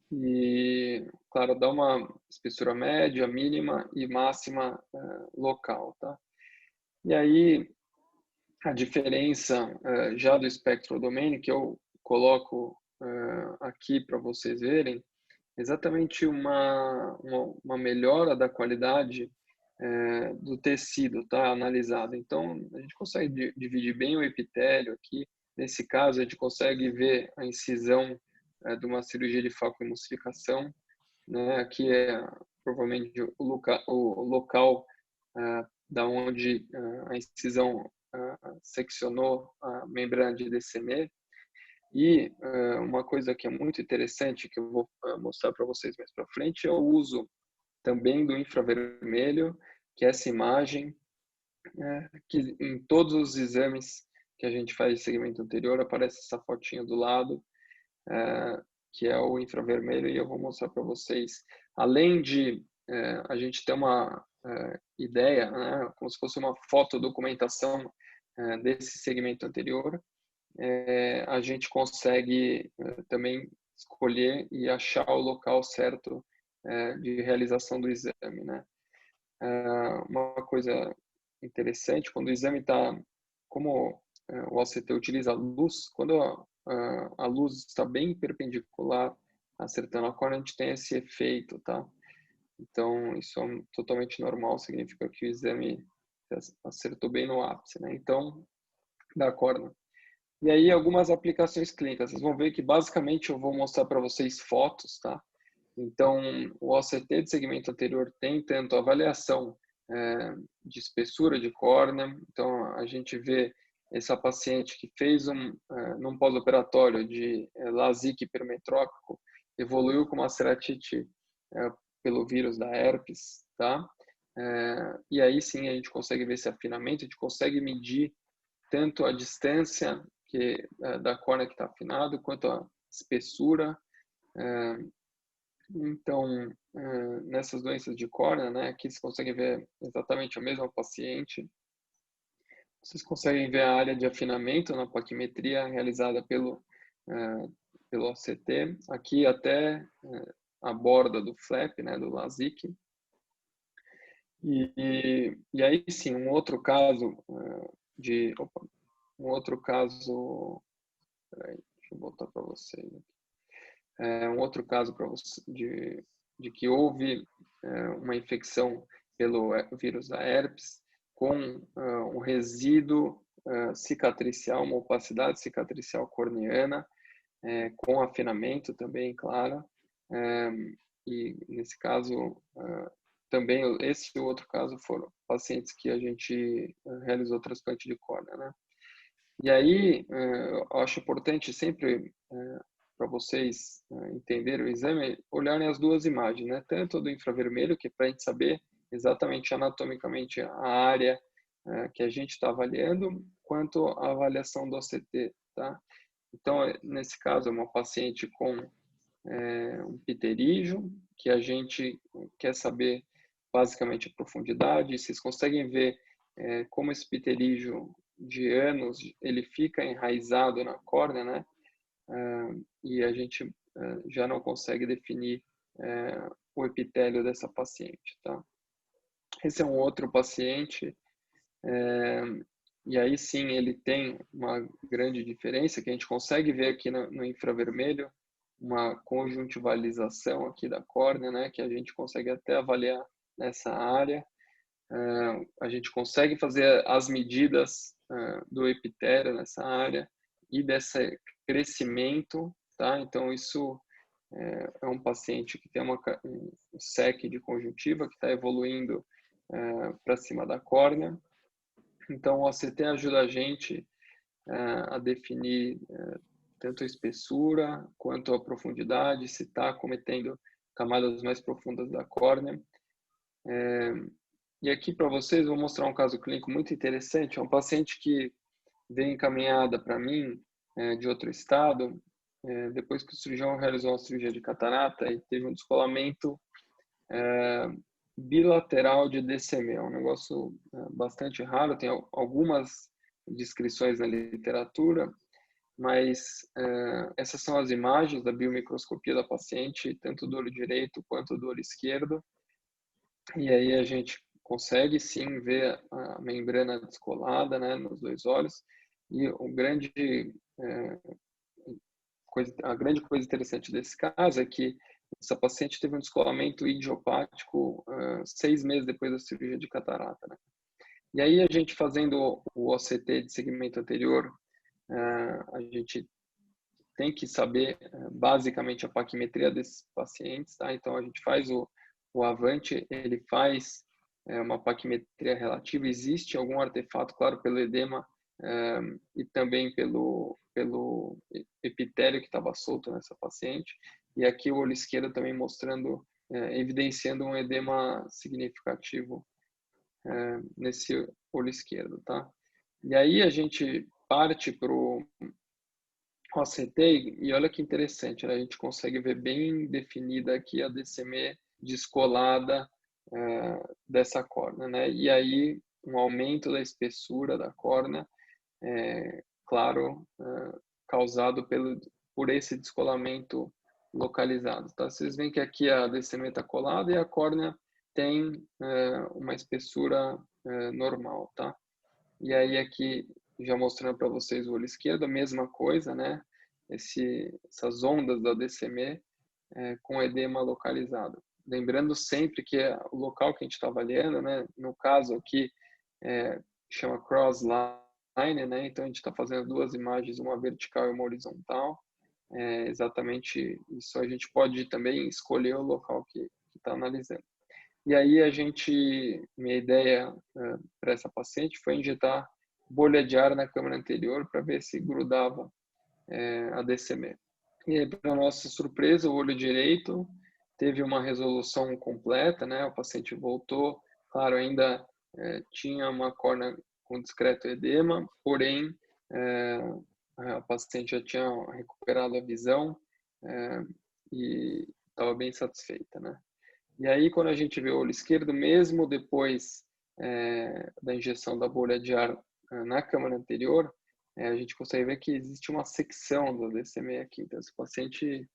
Speaker 4: E, claro, dá uma espessura média, mínima e máxima local, tá? E aí, a diferença já do spectrodomain, que eu coloco aqui para vocês verem, exatamente uma melhora da qualidade do tecido, tá? Analisado. Então, a gente consegue dividir bem o epitélio aqui. Nesse caso, a gente consegue ver a incisão de uma cirurgia de focoemulsificação, né? Aqui é provavelmente o local da onde a incisão seccionou a membrana de Descemet. E uma coisa que é muito interessante, que eu vou mostrar para vocês mais para frente, é o uso também do infravermelho, que é essa imagem, que em todos os exames que a gente faz de segmento anterior, aparece essa fotinha do lado, que é o infravermelho, e eu vou mostrar para vocês. Além de a gente ter uma ideia, né, como se fosse uma fotodocumentação desse segmento anterior, a gente consegue também escolher e achar o local certo de realização do exame, né? Uma coisa interessante, quando o exame está, como o OCT utiliza a luz, quando a luz está bem perpendicular, acertando a córnea, a gente tem esse efeito, tá? Então, isso é totalmente normal, significa que o exame acertou bem no ápice, né? Então, da córnea. E aí, algumas aplicações clínicas. Vocês vão ver que, basicamente, eu vou mostrar para vocês fotos, tá? Então, o OCT de segmento anterior tem tanto avaliação de espessura de córnea. Então, a gente vê essa paciente que fez num pós-operatório de LASIK hipermetrópico, evoluiu com uma ceratite pelo vírus da herpes, tá? E aí sim a gente consegue ver esse afinamento, a gente consegue medir tanto a distância da córnea que está afinado, quanto a espessura. Então, nessas doenças de córnea, né, aqui você consegue ver exatamente a mesma paciente. Vocês conseguem ver a área de afinamento na paquimetria realizada pelo OCT. Aqui até a borda do flap, né, do LASIK. E aí sim, um outro caso peraí, deixa eu botar para vocês aqui. Um outro caso para você de que houve uma infecção pelo vírus da herpes com um resíduo cicatricial, uma opacidade cicatricial corneana, com afinamento também, claro. E nesse caso, também esse e o outro caso foram pacientes que a gente realizou transplante de córnea, né? E aí, eu acho importante sempre para vocês entenderem o exame, olharem as duas imagens, né? Tanto do infravermelho, que é para a gente saber exatamente anatomicamente a área que a gente está avaliando, quanto a avaliação do OCT, tá? Então, nesse caso, é uma paciente com um pterígio, que a gente quer saber basicamente a profundidade. Vocês conseguem ver como esse pterígio de anos, ele fica enraizado na córnea, né? E a gente já não consegue definir o epitélio dessa paciente, tá? Esse é um outro paciente, e aí sim ele tem uma grande diferença, que a gente consegue ver aqui no infravermelho, uma conjuntivalização aqui da córnea, né? Que a gente consegue até avaliar nessa área. A gente consegue fazer as medidas do epitélio nessa área e desse crescimento, tá? Então, isso é um paciente que tem um SEC de conjuntiva que está evoluindo para cima da córnea. Então, o OCT ajuda a gente a definir tanto a espessura quanto a profundidade, se está cometendo camadas mais profundas da córnea. E aqui para vocês, vou mostrar um caso clínico muito interessante. É um paciente que veio encaminhada para mim de outro estado, depois que o cirurgião realizou uma cirurgia de catarata e teve um descolamento bilateral de DCM. É um negócio bastante raro, tem algumas descrições na literatura, mas essas são as imagens da biomicroscopia da paciente, tanto do olho direito quanto do olho esquerdo. E aí a gente consegue sim ver a membrana descolada, né, nos dois olhos. E a grande coisa interessante desse caso é que essa paciente teve um descolamento idiopático 6 meses depois da cirurgia de catarata, né? E aí a gente fazendo o OCT de segmento anterior, a gente tem que saber basicamente a paquimetria desses pacientes, tá? Então a gente faz o Avante, ele faz uma paquimetria relativa. Existe algum artefato, claro, pelo edema e também pelo epitélio que estava solto nessa paciente. E aqui o olho esquerdo também mostrando, evidenciando um edema significativo nesse olho esquerdo, tá? E aí a gente parte para o OCT e olha que interessante, né? A gente consegue ver bem definida aqui a DCM descolada dessa córnea, né? E aí um aumento da espessura da córnea, claro, causado por esse descolamento localizado, tá? Vocês veem que aqui a DCM está colada e a córnea tem uma espessura normal, tá? E aí aqui, já mostrando para vocês o olho esquerdo, a mesma coisa, né? Essas ondas da DCM com edema localizado. Lembrando sempre que o local que a gente está avaliando, né? No caso aqui, chama cross-line, né? Então a gente está fazendo duas imagens, uma vertical e uma horizontal. Exatamente isso, a gente pode também escolher o local que está analisando. E aí minha ideia para essa paciente foi injetar bolha de ar na câmara anterior para ver se grudava a DCM. E aí, para nossa surpresa, o olho direito teve uma resolução completa, né? O paciente voltou, claro, ainda tinha uma córnea com discreto edema, porém a paciente já tinha recuperado a visão e estava bem satisfeita, né? E aí, quando a gente vê o olho esquerdo, mesmo depois da injeção da bolha de ar na câmara anterior, a gente consegue ver que existe uma secção da DCM aqui. Então, esse paciente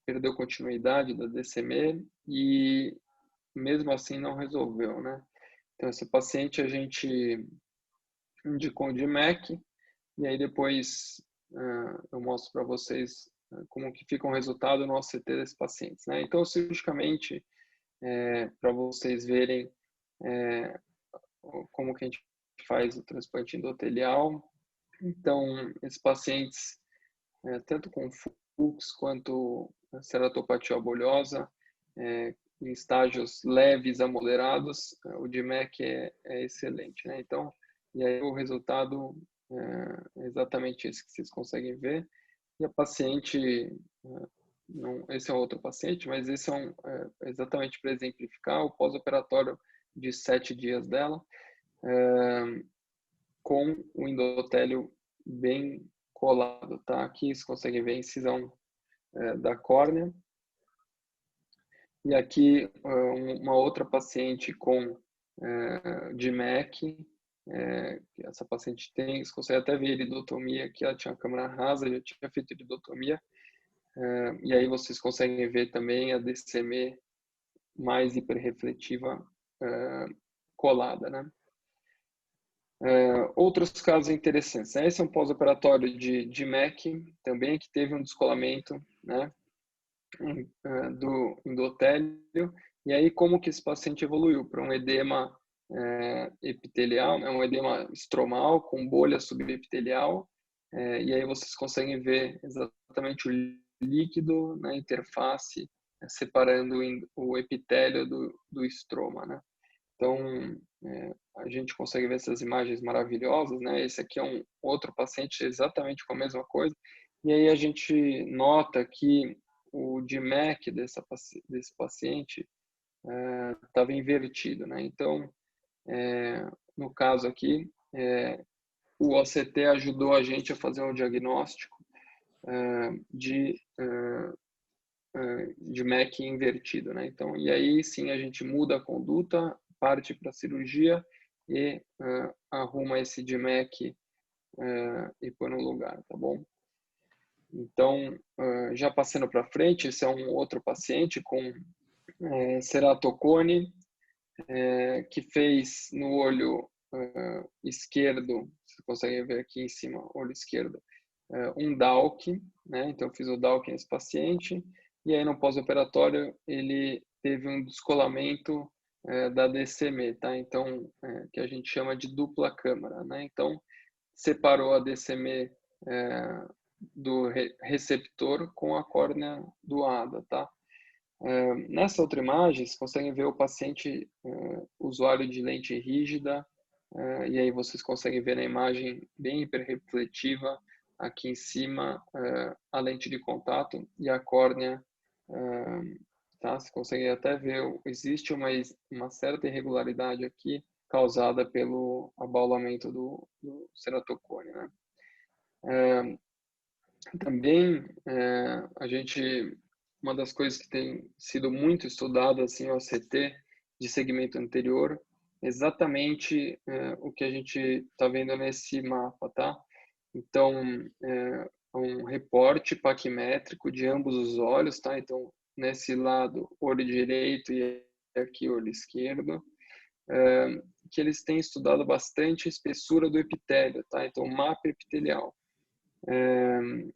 Speaker 4: perdeu continuidade da DCM e, mesmo assim, não resolveu, né? Então, esse paciente a gente indicou de MEC e aí depois eu mostro para vocês como que fica o resultado no OCT desses pacientes, né? Então, cirurgicamente, para vocês verem como que a gente faz o transplante endotelial. Então, esses pacientes, tanto com FUX quanto ceratopatia bolhosa, em estágios leves a moderados, o DMEC é excelente, né? Então, e aí o resultado é exatamente esse que vocês conseguem ver. E a paciente, esse é outro paciente, mas esse é exatamente para exemplificar o pós-operatório de 7 dias dela, com o endotélio bem colado, tá? Aqui vocês conseguem ver a incisão da córnea. E aqui uma outra paciente com DMEC, essa paciente tem, você consegue até ver iridotomia, que ela tinha câmara rasa, já tinha feito iridotomia. E aí vocês conseguem ver também a DCM mais hiperrefletiva colada, né? Outros casos interessantes. Esse é um pós-operatório de MEC, também que teve um descolamento, né, do endotélio. E aí como que esse paciente evoluiu para um edema epitelial, né, um edema estromal com bolha subepitelial. E aí vocês conseguem ver exatamente o líquido na interface, separando o epitélio do estroma, né? Então, a gente consegue ver essas imagens maravilhosas, né? Esse aqui é um outro paciente exatamente com a mesma coisa. E aí a gente nota que o DMEC desse paciente estava invertido, né? Então, no caso aqui, o OCT ajudou a gente a fazer um diagnóstico de MEC invertido, né? Então, e aí sim a gente muda a conduta, parte para a cirurgia e arruma esse DMEC e põe no lugar, tá bom? Então, já passando para frente, esse é um outro paciente com ceratocone, que fez no olho esquerdo, você consegue ver aqui em cima, olho esquerdo, um DALC, né? Então, eu fiz o DALC nesse paciente, e aí no pós-operatório ele teve um descolamento da DCM, tá? Então, que a gente chama de dupla câmara, né? Então, separou a DCM do receptor com a córnea doada, tá? Nessa outra imagem, vocês conseguem ver o paciente usuário de lente rígida, e aí vocês conseguem ver na imagem bem hiperrefletiva, aqui em cima, a lente de contato e a córnea, tá? Você consegue até ver, existe uma certa irregularidade aqui, causada pelo abaulamento do ceratocone, né? Também, uma das coisas que tem sido muito estudada, assim, o OCT de segmento anterior, exatamente o que a gente está vendo nesse mapa, tá? Então, um reporte paquimétrico de ambos os olhos, tá? Então, nesse lado, olho direito e aqui olho esquerdo, que eles têm estudado bastante a espessura do epitélio, tá? Então, mapa epitelial.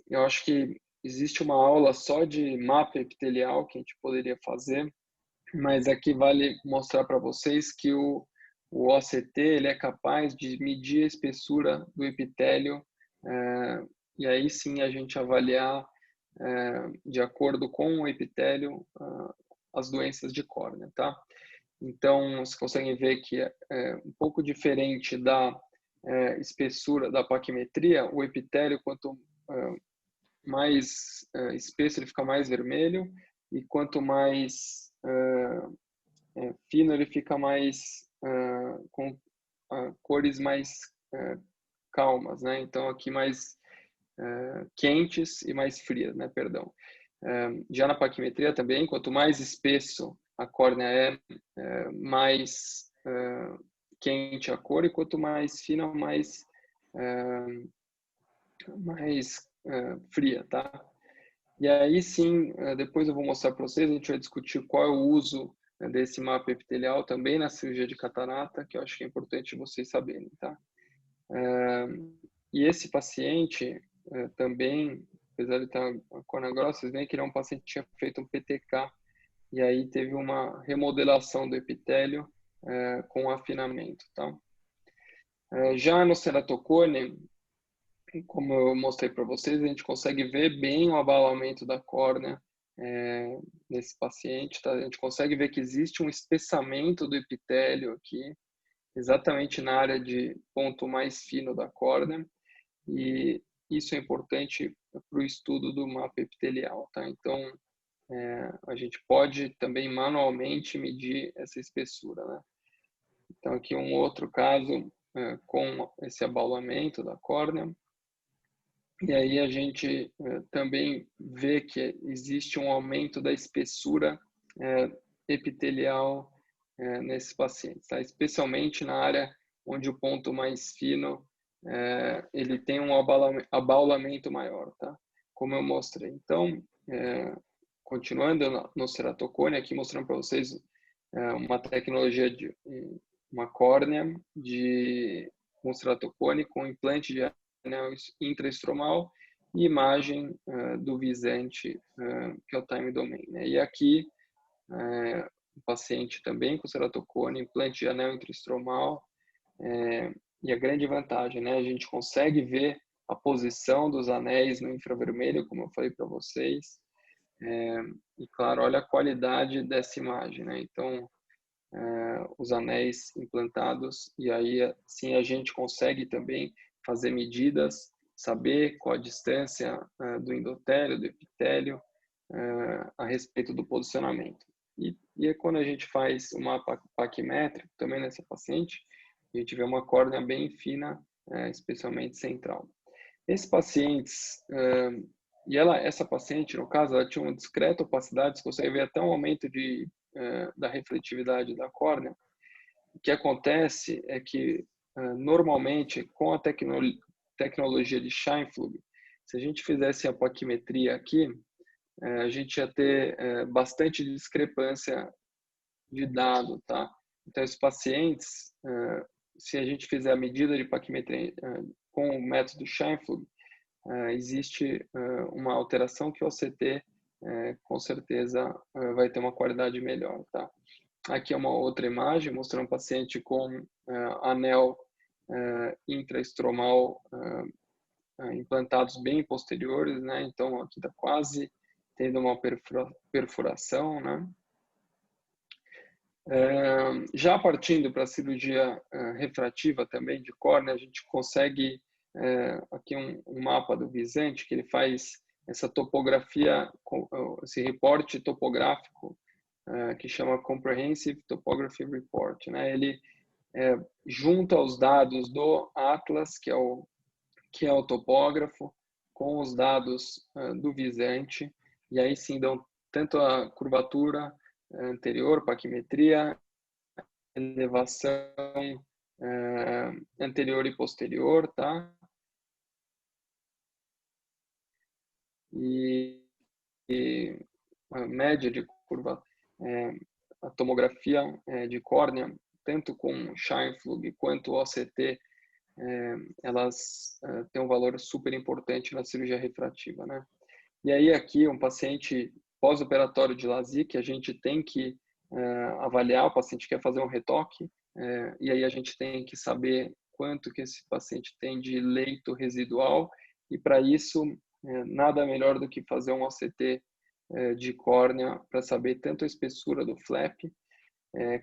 Speaker 4: Eu acho que existe uma aula só de mapa epitelial que a gente poderia fazer, mas aqui vale mostrar para vocês que o OCT ele é capaz de medir a espessura do epitélio, e aí sim a gente avaliar, de acordo com o epitélio, as doenças de córnea, tá? Então, vocês conseguem ver que é um pouco diferente da espessura da paquimetria. O epitélio, quanto mais espesso, ele fica mais vermelho, e quanto mais fino, ele fica mais com cores mais calmas, né? Então, aqui mais quentes e mais frias, né? Perdão. Já na paquimetria também, quanto mais espesso a córnea mais quente a cor, e quanto mais fina, mais fria, tá? E aí sim, depois eu vou mostrar para vocês, a gente vai discutir qual é o uso desse mapa epitelial também na cirurgia de catarata, que eu acho que é importante vocês saberem, tá? E esse paciente também, apesar de estar com a córnea grossa, vocês veem que ele é um paciente que tinha feito um PTK, e aí teve uma remodelação do epitélio com afinamento, tá? Já no ceratocone, como eu mostrei para vocês, a gente consegue ver bem o abalamento da córnea nesse paciente, tá? A gente consegue ver que existe um espessamento do epitélio aqui, exatamente na área de ponto mais fino da córnea, e isso é importante para o estudo do mapa epitelial, tá? Então, a gente pode também manualmente medir essa espessura, né? Então, aqui um outro caso com esse abaulamento da córnea. E aí a gente também vê que existe um aumento da espessura epitelial nesses pacientes, tá? Especialmente na área onde o ponto mais fino ele tem um abaulamento maior, tá? Como eu mostrei. Então, continuando no ceratocone, aqui mostrando para vocês uma tecnologia de uma córnea com ceratocone com implante de anel intraestromal e imagem do visante, que é o time domain, né? E aqui, o paciente também com ceratocone, implante de anel intraestromal, e a grande vantagem, né? A gente consegue ver a posição dos anéis no infravermelho, como eu falei para vocês, e claro, olha a qualidade dessa imagem, né? Então, os anéis implantados, e aí sim a gente consegue também fazer medidas, saber qual a distância do endotélio, do epitélio, a respeito do posicionamento. E E aí, quando a gente faz o mapa paquimétrico, também nessa paciente, a gente vê uma córnea bem fina, especialmente central. Esses pacientes, essa paciente, no caso, ela tinha uma discreta opacidade, você consegue ver até um aumento da refletividade da córnea. O que acontece é que, normalmente, com a tecnologia de Scheimpflug, se a gente fizesse a paquimetria aqui, a gente ia ter bastante discrepância de dado, tá? Então, esses pacientes, se a gente fizer a medida de paquimetria com o método Scheimpflug, existe uma alteração que o OCT, com certeza, vai ter uma qualidade melhor, tá? Aqui é uma outra imagem mostrando um paciente com anel intraestromal implantados bem posteriores, né? Então, aqui está quase tendo uma perfuração, né? Já partindo para a cirurgia refrativa também de córnea, a gente consegue aqui um mapa do Visente, que ele faz essa topografia, esse reporte topográfico, que chama Comprehensive Topography Report, né? Ele junta os dados do Atlas, que é o topógrafo, com os dados do Visente, e aí sim dão tanto a curvatura anterior, paquimetria, elevação anterior e posterior, tá? E a média de curva, a tomografia de córnea, tanto com Scheimpflug quanto OCT, elas têm um valor super importante na cirurgia refrativa, né? E aí aqui um paciente pós-operatório de LASIK, a gente tem que avaliar, o paciente quer fazer um retoque, e aí a gente tem que saber quanto que esse paciente tem de leito residual, e para isso nada melhor do que fazer um OCT de córnea para saber tanto a espessura do flap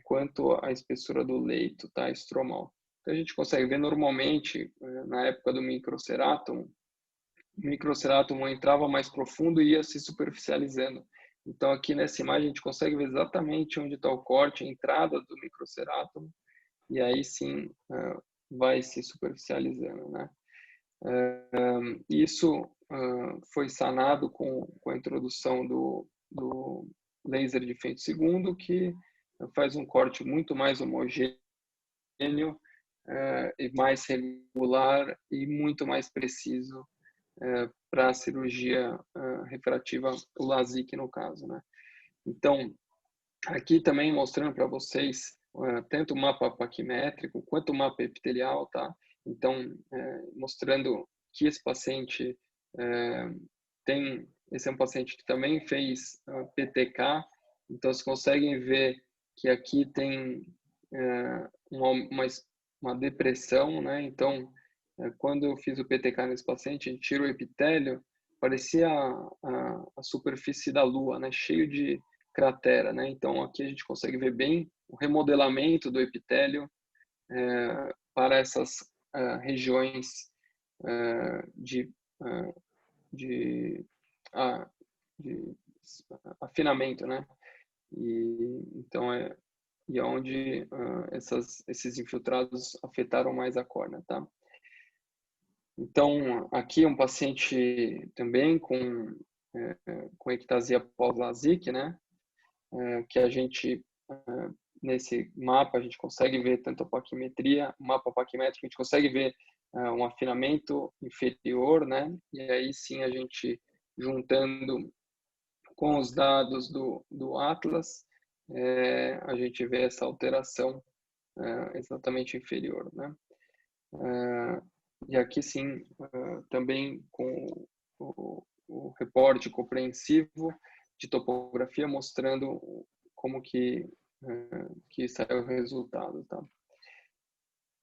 Speaker 4: quanto a espessura do leito, tá, estromal. Então a gente consegue ver normalmente, na época do microceratum, o microceratum entrava mais profundo e ia se superficializando. Então aqui nessa imagem a gente consegue ver exatamente onde está o corte, a entrada do microceratum, e aí sim vai se superficializando, né? Isso foi sanado com a introdução do laser de feito segundo, que faz um corte muito mais homogêneo e mais regular e muito mais preciso para a cirurgia refrativa, o LASIK no caso, né? Então, aqui também mostrando para vocês tanto o mapa paquimétrico quanto o mapa epitelial, tá? Então, mostrando que esse paciente esse é um paciente que também fez PTK, então vocês conseguem ver que aqui tem uma depressão, né? Então, quando eu fiz o PTK nesse paciente, a gente tira o epitélio, parecia a superfície da Lua, né? Cheio de cratera, né? Então, aqui a gente consegue ver bem o remodelamento do epitélio para essas regiões de afinamento, né? E então e onde esses infiltrados afetaram mais a córnea, tá? Então aqui um paciente também com ectasia pós-LASIK, né? Que a gente nesse mapa a gente consegue ver tanto a paquimetria, o mapa paquimétrico, a gente consegue ver um afinamento inferior, né? E aí sim a gente juntando com os dados do Atlas, a gente vê essa alteração exatamente inferior, né? E aqui sim, também com o reporte compreensivo de topografia mostrando como que saiu o resultado, tá?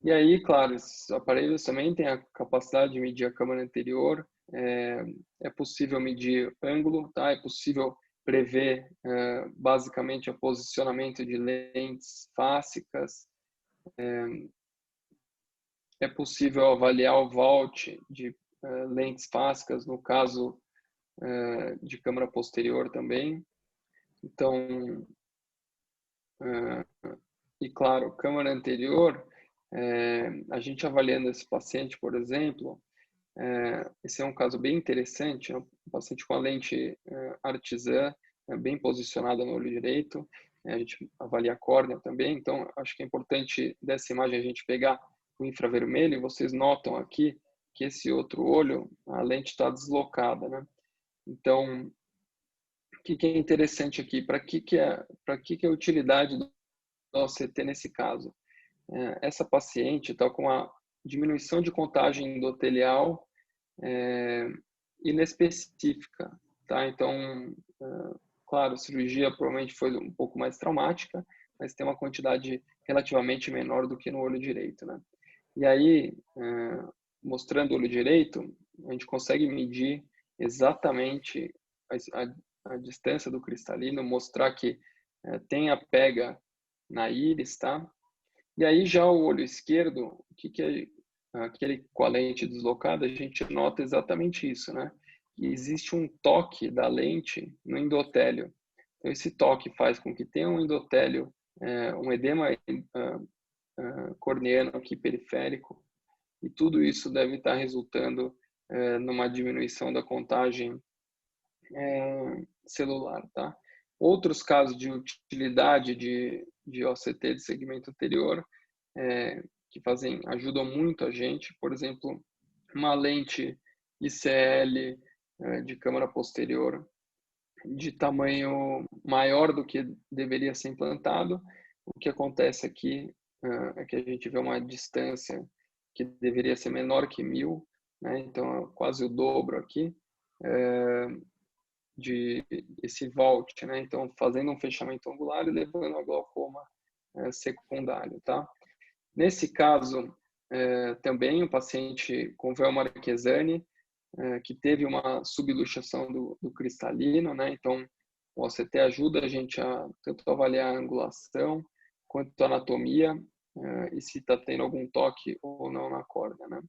Speaker 4: E aí, claro, esses aparelhos também têm a capacidade de medir a câmara anterior, é possível medir ângulo, tá? É possível prever basicamente o posicionamento de lentes fásicas, é possível avaliar o vault de lentes fásicas, no caso de câmara posterior também. Então, e claro, câmara anterior, a gente avaliando esse paciente, por exemplo, esse é um caso bem interessante, um paciente com a lente artesã bem posicionada no olho direito, a gente avalia a córnea também, então acho que é importante dessa imagem a gente pegar o infravermelho, e vocês notam aqui que esse outro olho, a lente está deslocada, né? Então, o que é interessante aqui? Para que é a utilidade do OCT nesse caso? Essa paciente está com uma diminuição de contagem endotelial inespecífica, tá? Então, claro, a cirurgia provavelmente foi um pouco mais traumática, mas tem uma quantidade relativamente menor do que no olho direito, né? E aí, mostrando o olho direito, a gente consegue medir exatamente a distância do cristalino, mostrar que tem a pega na íris, tá? E aí já o olho esquerdo, o que é aquele com a lente deslocada, a gente nota exatamente isso, né? Que existe um toque da lente no endotélio. Então esse toque faz com que tenha um endotélio, um edema corneano aqui periférico, e tudo isso deve estar resultando numa diminuição da contagem celular, tá? Outros casos de utilidade de OCT de segmento anterior que ajudam muito a gente, por exemplo, uma lente ICL de câmara posterior de tamanho maior do que deveria ser implantado. O que acontece aqui é que a gente vê uma distância que deveria ser menor que 1000, né? Então é quase o dobro aqui de esse vault, né? Então fazendo um fechamento angular e levando a glaucoma secundário, tá? Nesse caso, também o paciente com véu Marquesani, que teve uma subluxação do cristalino, né? Então, o OCT ajuda a gente a tanto avaliar a angulação quanto a anatomia e se está tendo algum toque ou não na córnea, né?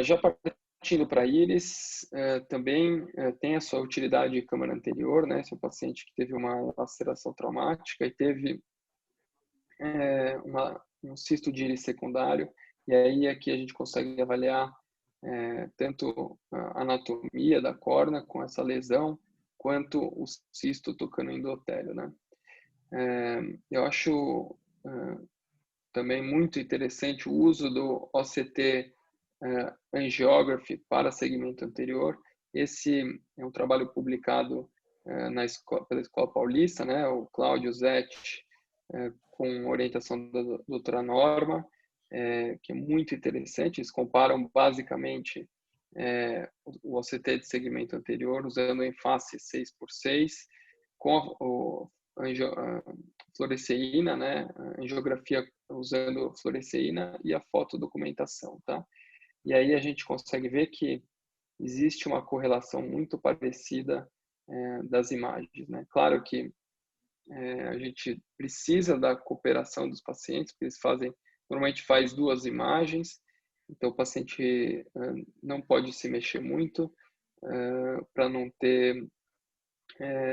Speaker 4: Já partindo para a íris, também tem a sua utilidade de câmara anterior, né? Esse é um paciente que teve uma laceração traumática e teve um cisto de íris secundário, e aí aqui a gente consegue avaliar tanto a anatomia da córnea com essa lesão, quanto o cisto tocando o endotélio, né? Eu acho também muito interessante o uso do OCT Angiography para segmento anterior. Esse é um trabalho publicado pela Escola Paulista, né? O Cláudio Zetti, com orientação da doutora Norma, que é muito interessante. Eles comparam basicamente o OCT de segmento anterior usando em face 6x6 com a fluoresceína, né? A angiografia usando fluoresceína e a fotodocumentação, tá? E aí a gente consegue ver que existe uma correlação muito parecida das imagens, né? Claro que a gente precisa da cooperação dos pacientes, porque eles normalmente faz 2 imagens, então o paciente não pode se mexer muito para não ter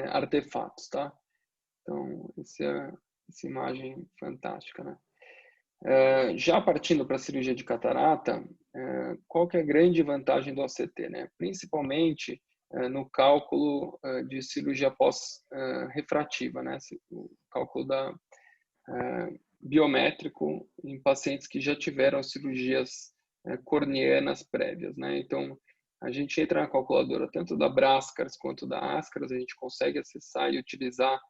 Speaker 4: artefatos, tá? Então, essa imagem fantástica, né? Já partindo para a cirurgia de catarata, qual que é a grande vantagem do OCT, né? Principalmente no cálculo de cirurgia pós-refrativa, né? O cálculo biométrico em pacientes que já tiveram cirurgias corneanas prévias, né? Então, a gente entra na calculadora tanto da Brascars quanto da Ascaris, a gente consegue acessar e utilizar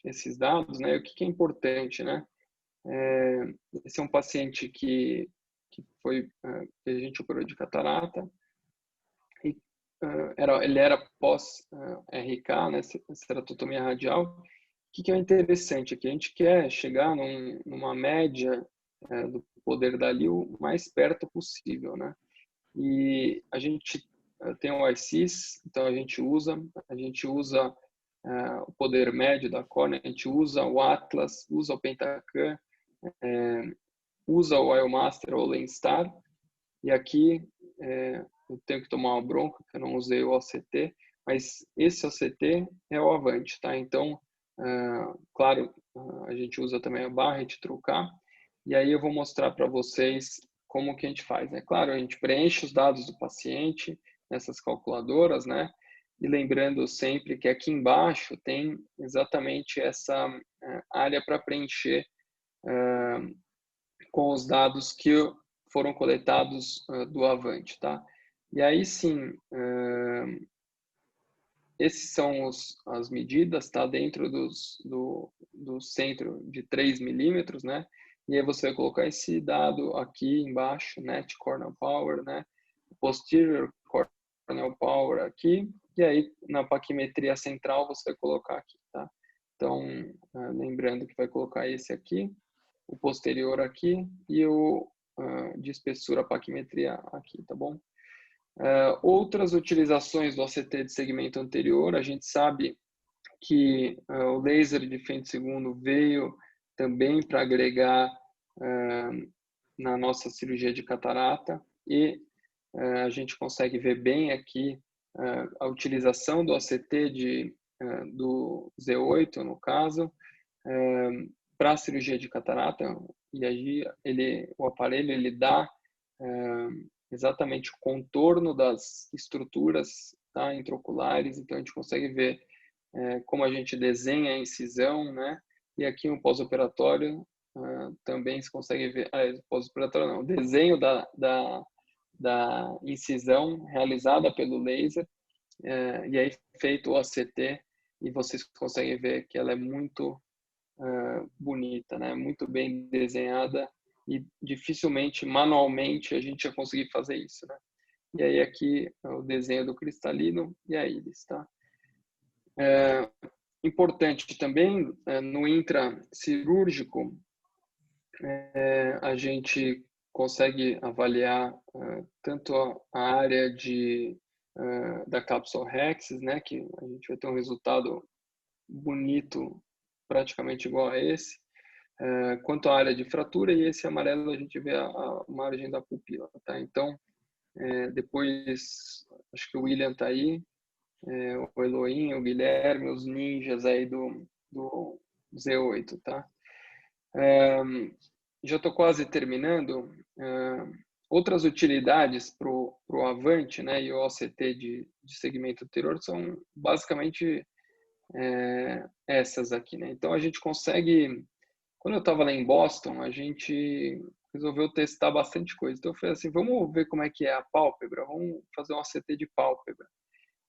Speaker 4: esses dados, né? E o que é importante, né? Esse é um paciente que a gente operou de catarata e ele era pós-RK, né? Ceratotomia radial. O que é interessante aqui? A gente quer chegar numa média do poder da LIO o mais perto possível, né? E a gente tem o ICIS, então a gente usa o poder médio da córnea, a gente usa o Atlas, usa o Pentacan, usa o IOMaster ou o Lenstar, e aqui eu tenho que tomar uma bronca, que eu não usei o OCT, mas esse OCT é o Avante, tá? Então, Claro, a gente usa também a Barrett Trucar, e aí eu vou mostrar para vocês como que a gente faz, né? Claro, a gente preenche os dados do paciente nessas calculadoras, né? E lembrando sempre que aqui embaixo tem exatamente essa área para preencher com os dados que foram coletados do Avante, tá? E aí sim, esses são as medidas, tá? Dentro do centro de 3 milímetros, né? E aí você vai colocar esse dado aqui embaixo, Net Corneal Power, né? Posterior Corneal Power aqui, e aí na paquimetria central você vai colocar aqui, tá? Então, lembrando que vai colocar esse aqui, o posterior aqui e o de espessura paquimetria aqui, tá bom? Outras utilizações do ACT de segmento anterior, a gente sabe que o laser de femtosegundo veio também para agregar na nossa cirurgia de catarata e a gente consegue ver bem aqui a utilização do ACT do Z8, no caso, para a cirurgia de catarata, e aí o aparelho ele dá exatamente o contorno das estruturas, tá, intraoculares, então a gente consegue ver como a gente desenha a incisão, né? E aqui no pós-operatório também se consegue ver, pós-operatório não, o desenho da incisão realizada pelo laser, e aí feito o ACT, e vocês conseguem ver que ela é muito bonita, né? Muito bem desenhada e dificilmente manualmente a gente ia conseguir fazer isso, né? E aí aqui o desenho do cristalino e a íris, tá? Importante também no intracirúrgico a gente consegue avaliar tanto a área da cápsula Rexis, né? Que a gente vai ter um resultado bonito, praticamente igual a esse, quanto à área de fratura, e esse amarelo a gente vê a margem da pupila, tá? Então, depois, acho que o William tá aí, o Elohim, o Guilherme, os ninjas aí do Z8, tá? Já estou quase terminando. Outras utilidades para o Avante, né, e o OCT de segmento anterior são basicamente essas aqui, né? Então a gente consegue, quando eu estava lá em Boston, a gente resolveu testar bastante coisa. Então eu falei assim, vamos ver como é que é a pálpebra, vamos fazer um ACT de pálpebra.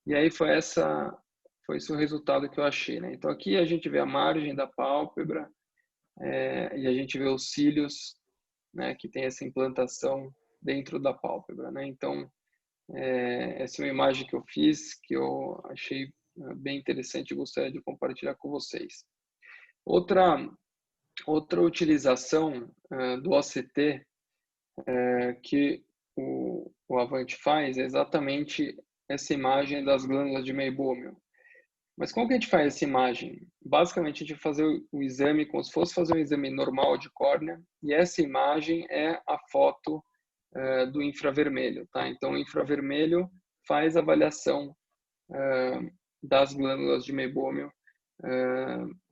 Speaker 4: E aí foi esse o resultado que eu achei, né? Então aqui a gente vê a margem da pálpebra e a gente vê os cílios, né, que tem essa implantação dentro da pálpebra, né? Então essa é uma imagem que eu fiz que eu achei bem interessante e gostaria de compartilhar com vocês. Outra utilização do OCT que o Avante faz é exatamente essa imagem das glândulas de Meibomian. Mas como que a gente faz essa imagem? Basicamente, a gente faz o exame como se fosse fazer um exame normal de córnea, e essa imagem é a foto do infravermelho, tá? Então, o infravermelho faz a avaliação das glândulas de Meibomian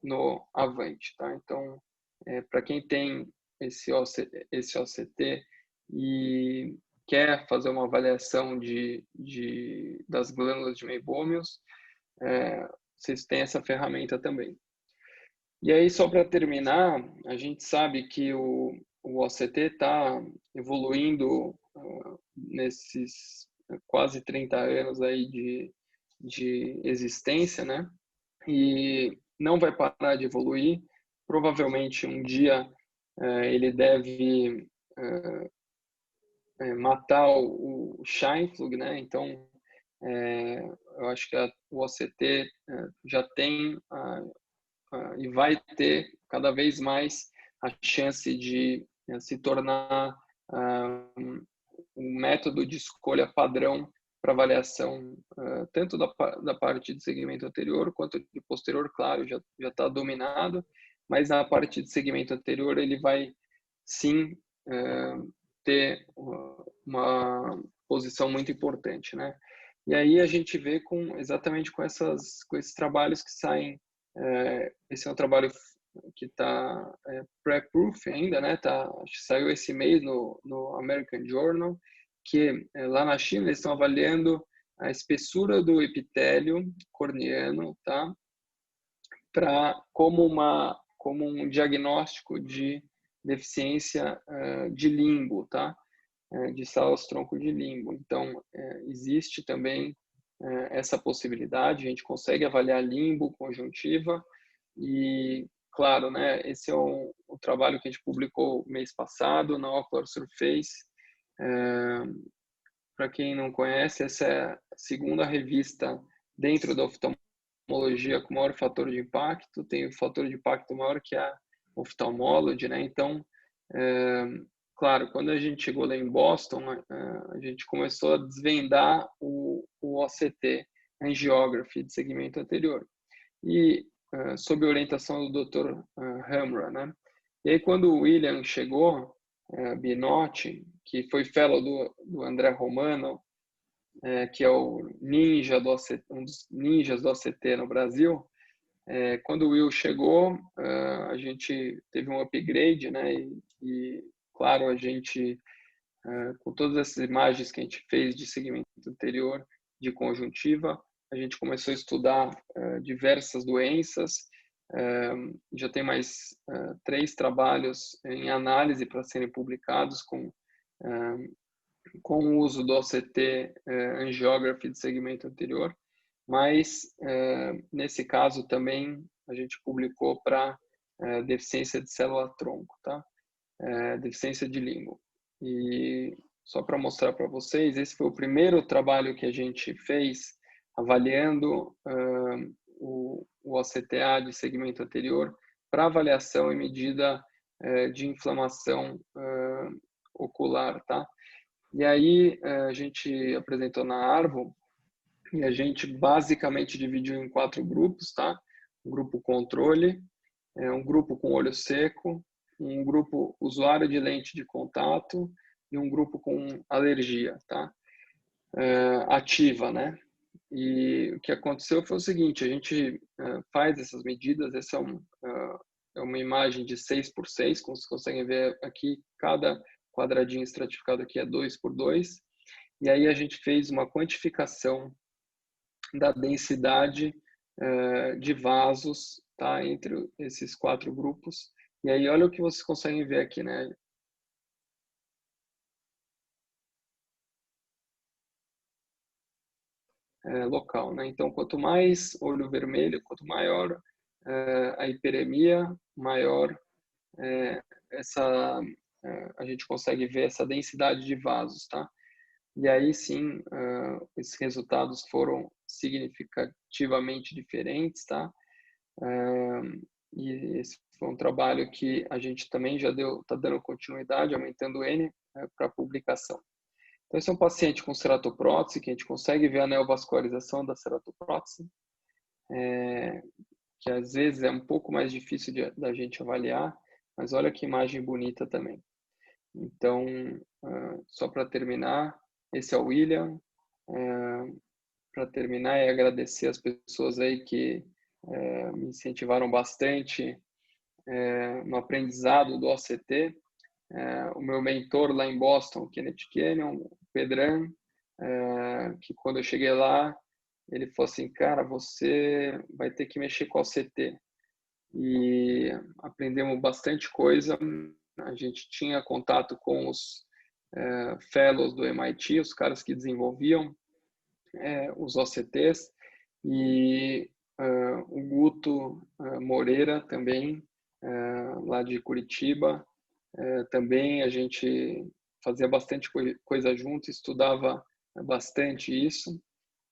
Speaker 4: no Avante, tá? Então, para quem tem esse OCT e quer fazer uma avaliação das glândulas de Meibomian, vocês têm essa ferramenta também. E aí, só para terminar, a gente sabe que o OCT está evoluindo nesses quase 30 anos aí de existência, né? E não vai parar de evoluir. Provavelmente um dia ele deve matar o Scheinflug, né? Então, eu acho que o OCT já tem e vai ter cada vez mais a chance de se tornar um método de escolha padrão para avaliação tanto da parte de segmento anterior quanto de posterior, claro, já está dominado, mas na parte de segmento anterior ele vai sim ter uma posição muito importante, né? E aí a gente vê exatamente com esses trabalhos que saem Esse é um trabalho que está pré-proof ainda, né? Acho que saiu esse mês no American Journal, que lá na China eles estão avaliando a espessura do epitélio corneano, tá? Como um diagnóstico de deficiência de limbo, tá? De células-tronco de limbo. Então, existe também essa possibilidade, a gente consegue avaliar limbo, conjuntiva, e, claro, né, esse é o trabalho que a gente publicou mês passado na Ocular Surface. Para quem não conhece, essa é a segunda revista dentro da oftalmologia com maior fator de impacto, tem o fator de impacto maior que a Ophthalmology, né? Então, claro, quando a gente chegou lá em Boston, a gente começou a desvendar o OCT, Angiography, de segmento anterior, e sob a orientação do Dr. Hamra, né? E aí, quando o William chegou, Binotti, que foi fellow do André Romano, que é o ninja do OCT, um dos ninjas do OCT no Brasil, quando o Will chegou, a gente teve um upgrade, né? E claro, a gente, com todas essas imagens que a gente fez de segmento anterior, de conjuntiva, a gente começou a estudar diversas doenças. Já tem mais 3 trabalhos em análise para serem publicados com o uso do OCT Angiography de segmento anterior, mas nesse caso também a gente publicou para deficiência de célula-tronco, tá? Deficiência de limbo. E só para mostrar para vocês, esse foi o primeiro trabalho que a gente fez avaliando o OCTA de segmento anterior para avaliação e medida de inflamação ocular, tá? E aí a gente apresentou na ARVO e a gente basicamente dividiu em 4 grupos, tá? Um grupo controle, um grupo com olho seco, um grupo usuário de lente de contato e um grupo com alergia, tá? Ativa, né? E o que aconteceu foi o seguinte, a gente faz essas medidas, essa é uma imagem de 6x6, como vocês conseguem ver aqui, cada quadradinho estratificado aqui é 2x2, e aí a gente fez uma quantificação da densidade de vasos, tá, entre esses 4 grupos, e aí olha o que vocês conseguem ver aqui, né? Local, né? Então, quanto mais olho vermelho, quanto maior a hiperemia, maior a gente consegue ver essa densidade de vasos, tá? E aí sim, esses resultados foram significativamente diferentes, tá? E esse foi um trabalho que a gente também já está dando continuidade, aumentando o N para publicação. Então, esse é um paciente com ceratoprótese, que a gente consegue ver a neovascularização da ceratoprótese, que às vezes é um pouco mais difícil da gente avaliar, mas olha que imagem bonita também. Então, só para terminar, esse é o William. Para terminar, é agradecer as pessoas aí que me incentivaram bastante no aprendizado do OCT. O meu mentor lá em Boston, Kenneth Kenyon, o Pedran, que quando eu cheguei lá, ele falou assim, cara, você vai ter que mexer com o OCT. E aprendemos bastante coisa. A gente tinha contato com os fellows do MIT, os caras que desenvolviam os OCTs, e o Guto Moreira também, lá de Curitiba. Também a gente fazia bastante coisa junto, estudava bastante isso.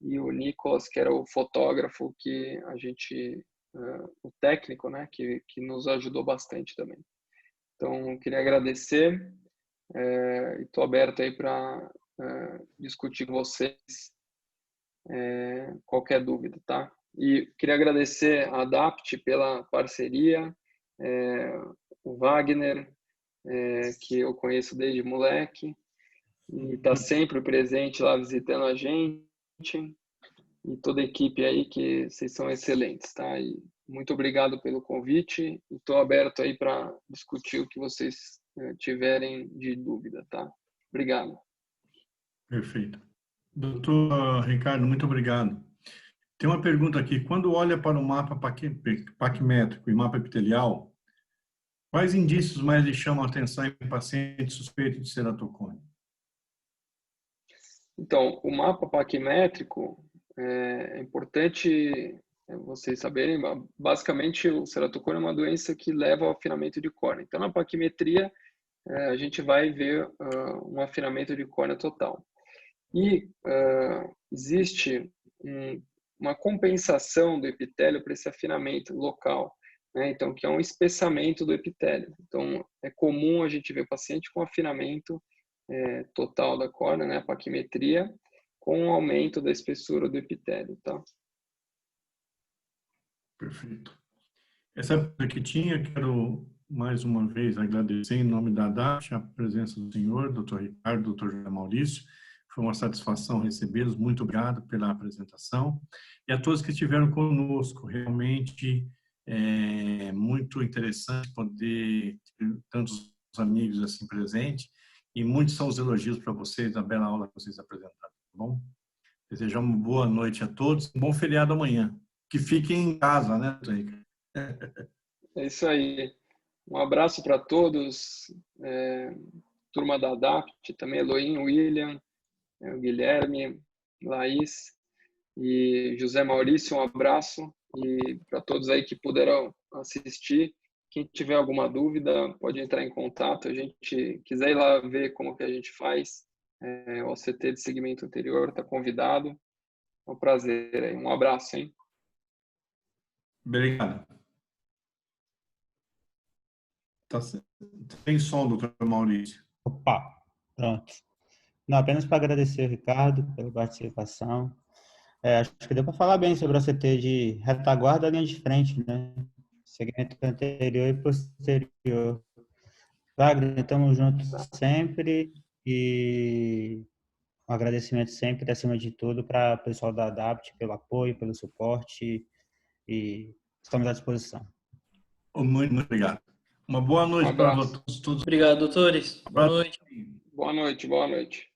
Speaker 4: E o Nicolas, que era o fotógrafo que a gente, o técnico, né, que nos ajudou bastante também. Então, queria agradecer e estou aberto aí para discutir com vocês qualquer dúvida, tá? E queria agradecer a ADAPT pela parceria, o Wagner, que eu conheço desde moleque, e está sempre presente lá visitando a gente, e toda a equipe aí, que vocês são excelentes, tá? E muito obrigado pelo convite. Estou aberto aí para discutir o que vocês tiverem de dúvida, tá? Obrigado.
Speaker 1: Perfeito. Doutor Ricardo, muito obrigado. Tem uma pergunta aqui. Quando olha para o mapa paquimétrico e mapa epitelial, quais indícios mais lhe chamam a atenção em pacientes suspeitos de ceratocone?
Speaker 4: Então, o mapa paquimétrico é importante vocês saberem, basicamente o ceratocone é uma doença que leva ao afinamento de córnea. Então, na paquimetria, a gente vai ver um afinamento de córnea total. E existe uma compensação do epitélio para esse afinamento local, né? Então, que é um espessamento do epitélio. Então, é comum a gente ver paciente com afinamento total da córnea, né? A paquimetria, com um aumento da espessura do epitélio, tá?
Speaker 1: Perfeito. Essa época que tinha, quero mais uma vez agradecer em nome da ADAPT a presença do senhor, doutor Ricardo, doutor José Maurício. Foi uma satisfação recebê-los. Muito obrigado pela apresentação. E a todos que estiveram conosco. Realmente é muito interessante poder ter tantos amigos assim presentes. E muitos são os elogios para vocês, da bela aula que vocês apresentaram. Tá bom? Desejamos uma boa noite a todos. Um bom feriado amanhã. Que fiquem em casa, né, doutor Ricardo?
Speaker 4: É isso aí. Um abraço para todos. Turma da ADAPT, também Elohim, William, o Guilherme, Laís e José Maurício, um abraço. E para todos aí que puderam assistir, quem tiver alguma dúvida pode entrar em contato. A gente quiser ir lá ver como que a gente faz, o OCT de segmento anterior, está convidado. É um prazer aí. Um abraço, hein?
Speaker 1: Obrigado. Tá certo. Tem som, doutor Maurício.
Speaker 2: Opa, pronto. Não, apenas para agradecer, Ricardo, pela participação. Acho que deu para falar bem sobre o CT de retaguarda e linha de frente, né? Segmento anterior e posterior. Wagner, estamos juntos sempre e um agradecimento sempre, acima de tudo, para o pessoal da ADAPT pelo apoio, pelo suporte e estamos à disposição.
Speaker 1: Muito obrigado. Uma boa noite para todos.
Speaker 3: Obrigado, doutores. Boa noite.
Speaker 4: Boa noite, boa noite.